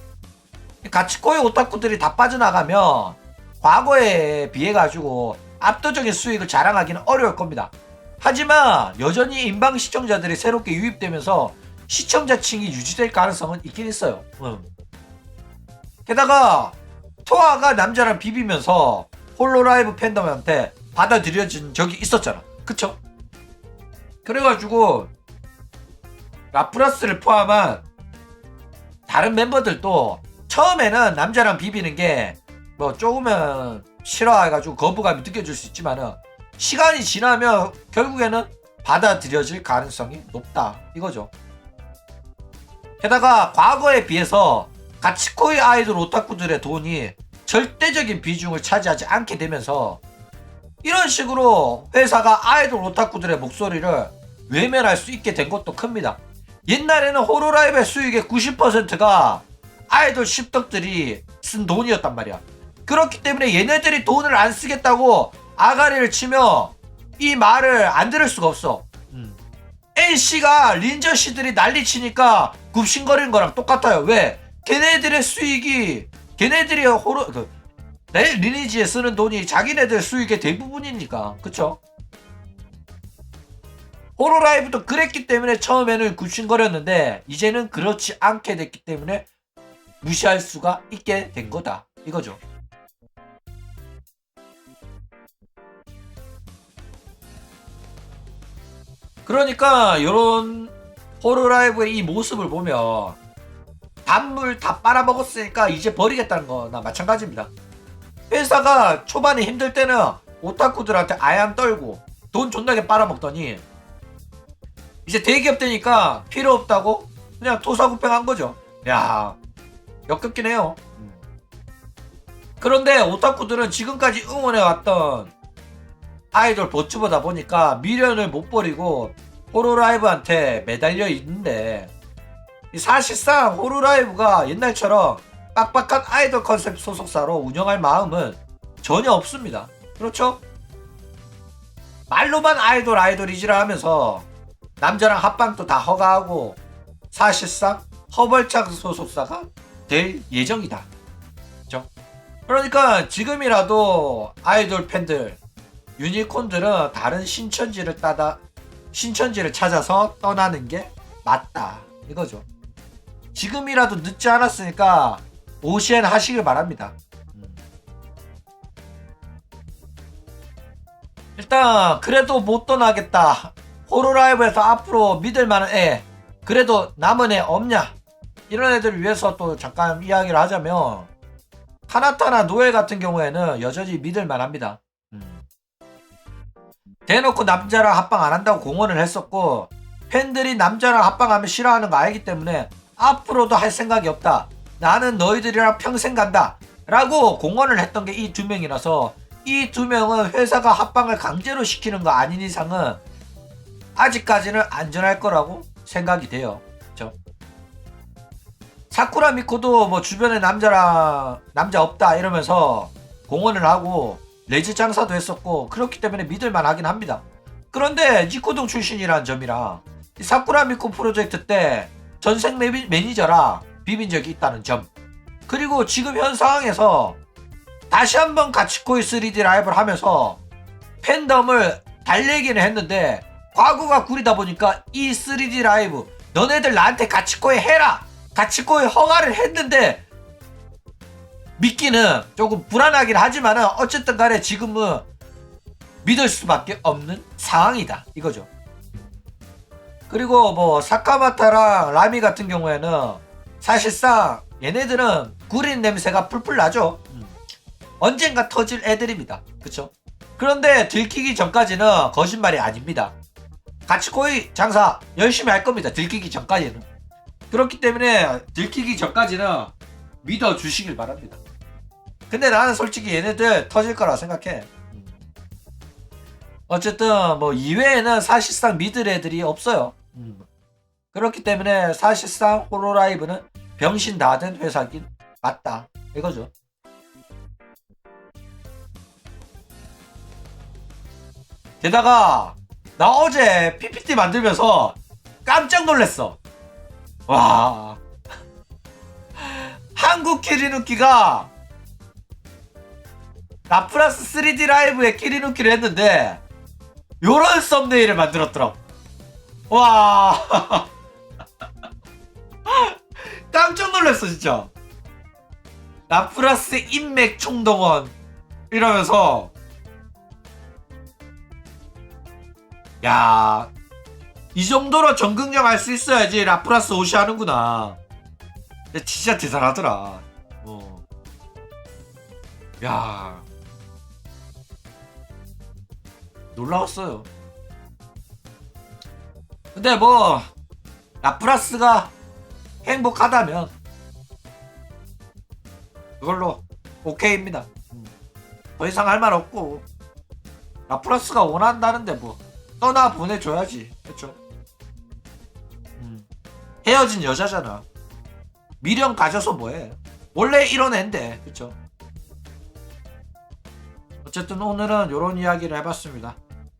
가치코이 오타쿠들이 다 빠져나가면 과거에 비해 가지고 압도적인 수익을 자랑하기는 어려울 겁니다. 하지만 여전히 인방 시청자들이 새롭게 유입되면서 시청자층이 유지될 가능성은 있긴 있어요. 게다가 토아가 남자랑 비비면서 홀로라이브 팬덤한테 받아들여진 적이 있었잖아. 그쵸? 그래가지고 라프라스를 포함한 다른 멤버들도 처음에는 남자랑 비비는 게 뭐 조금은 싫어해가지고 거부감이 느껴질 수 있지만은 시간이 지나면 결국에는 받아들여질 가능성이 높다 이거죠. 게다가 과거에 비해서 가치코이 아이돌 오타쿠들의 돈이 절대적인 비중을 차지하지 않게 되면서 이런 식으로 회사가 아이돌 오타쿠들의 목소리를 외면할 수 있게 된 것도 큽니다. 옛날에는 호로라이브의 수익의 90%가 아이돌 십덕들이 쓴 돈이었단 말이야. 그렇기 때문에 얘네들이 돈을 안 쓰겠다고 아가리를 치며 이 말을 안 들을 수가 없어. NC가 린저씨들이 난리치니까 굽신거리는 거랑 똑같아요. 왜? 걔네들의 수익이 걔네들이 리니지에 쓰는 돈이 자기네들 수익의 대부분이니까. 그쵸? 호로라이브도 그랬기 때문에 처음에는 굽신거렸는데 이제는 그렇지 않게 됐기 때문에 무시할 수가 있게 된 거다 이거죠. 그러니까 이런 호로라이브의 이 모습을 보면 단물 다 빨아먹었으니까 이제 버리겠다는 거나 마찬가지입니다. 회사가 초반에 힘들 때는 오타쿠들한테 아양 떨고 돈 존나게 빨아먹더니 이제 대기업 되니까 필요 없다고 그냥 토사구팽한 거죠. 야, 역겹긴 해요. 그런데 오타쿠들은 지금까지 응원해왔던 아이돌 버츠보다 보니까 미련을 못 버리고 호로라이브한테 매달려 있는데 사실상 호로라이브가 옛날처럼 빡빡한 아이돌 컨셉 소속사로 운영할 마음은 전혀 없습니다. 그렇죠? 말로만 아이돌이지라 하면서 남자랑 합방도 다 허가하고 사실상 허벌창 소속사가 될 예정이다. 그렇죠? 그러니까 지금이라도 아이돌 팬들 유니콘들은 다른 신천지를 찾아서 떠나는 게 맞다 이거죠. 지금이라도 늦지 않았으니까 오시엔 하시길 바랍니다. 일단 그래도 못 떠나겠다. 호로라이브에서 앞으로 믿을 만한 애 그래도 남은 애 없냐? 이런 애들을 위해서 또 잠깐 이야기를 하자면 카나타나 노엘 같은 경우에는 여전히 믿을 만합니다. 대놓고 남자랑 합방 안 한다고 공언을 했었고 팬들이 남자랑 합방하면 싫어하는 거 알기 때문에 앞으로도 할 생각이 없다. 나는 너희들이랑 평생 간다. 라고 공언을 했던 게 이 두 명이라서 이 두 명은 회사가 합방을 강제로 시키는 거 아닌 이상은 아직까지는 안전할 거라고 생각이 돼요. 그렇죠? 사쿠라 미코도 뭐 주변에 남자 없다 이러면서 공언을 하고 레지 장사도 했었고 그렇기 때문에 믿을만 하긴 합니다. 그런데 니코동 출신이라는 점이라 사쿠라 미코 프로젝트 때 전생 매니저라 비빈 적이 있다는 점, 그리고 지금 현 상황에서 다시 한번 가치코이 3D 라이브를 하면서 팬덤을 달래기는 했는데 과거가 구리다 보니까 이 3D 라이브 너네들 나한테 가치코이 해라 가치코이 허가를 했는데 믿기는 조금 불안하긴 하지만은 어쨌든 간에 지금은 믿을 수밖에 없는 상황이다 이거죠. 그리고 뭐 사카마타랑 라미 같은 경우에는 사실상 얘네들은 구린 냄새가 풀풀 나죠. 언젠가 터질 애들입니다. 그쵸? 그런데 들키기 전까지는 거짓말이 아닙니다. 가치코이 장사 열심히 할 겁니다. 들키기 전까지는. 그렇기 때문에 들키기 전까지는 믿어주시길 바랍니다. 근데 나는 솔직히 얘네들 터질 거라 생각해. 어쨌든 뭐 이외에는 사실상 믿을 애들이 없어요. 그렇기 때문에 사실상 호로라이브는 병신 다 된 회사긴 맞다 이거죠. 게다가 나 어제 PPT 만들면서 깜짝 놀랐어. 와, 한국 키리누키가 라플라스 3D 라이브에 키리누키를 했는데 요런 썸네일을 만들었더라고. 와, 깜짝 놀랐어 진짜. 라플라스 인맥 총동원 이러면서 야, 이 정도로 전극력 할 수 있어야지 라플라스 옷이 하는구나. 근데 진짜 대단하더라. 야, 놀라웠어요. 근데 뭐 라프라스가 행복하다면 그걸로 오케이입니다. 더 이상 할 말 없고 라프라스가 원한다는데 뭐 떠나 보내줘야지. 그쵸? 헤어진 여자잖아. 미련 가져서 뭐해. 원래 이런 앤데. 그쵸? 어쨌든 오늘은 이런 이야기를 해봤습니다.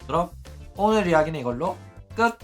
그럼 오늘 이야기는 이걸로 끝.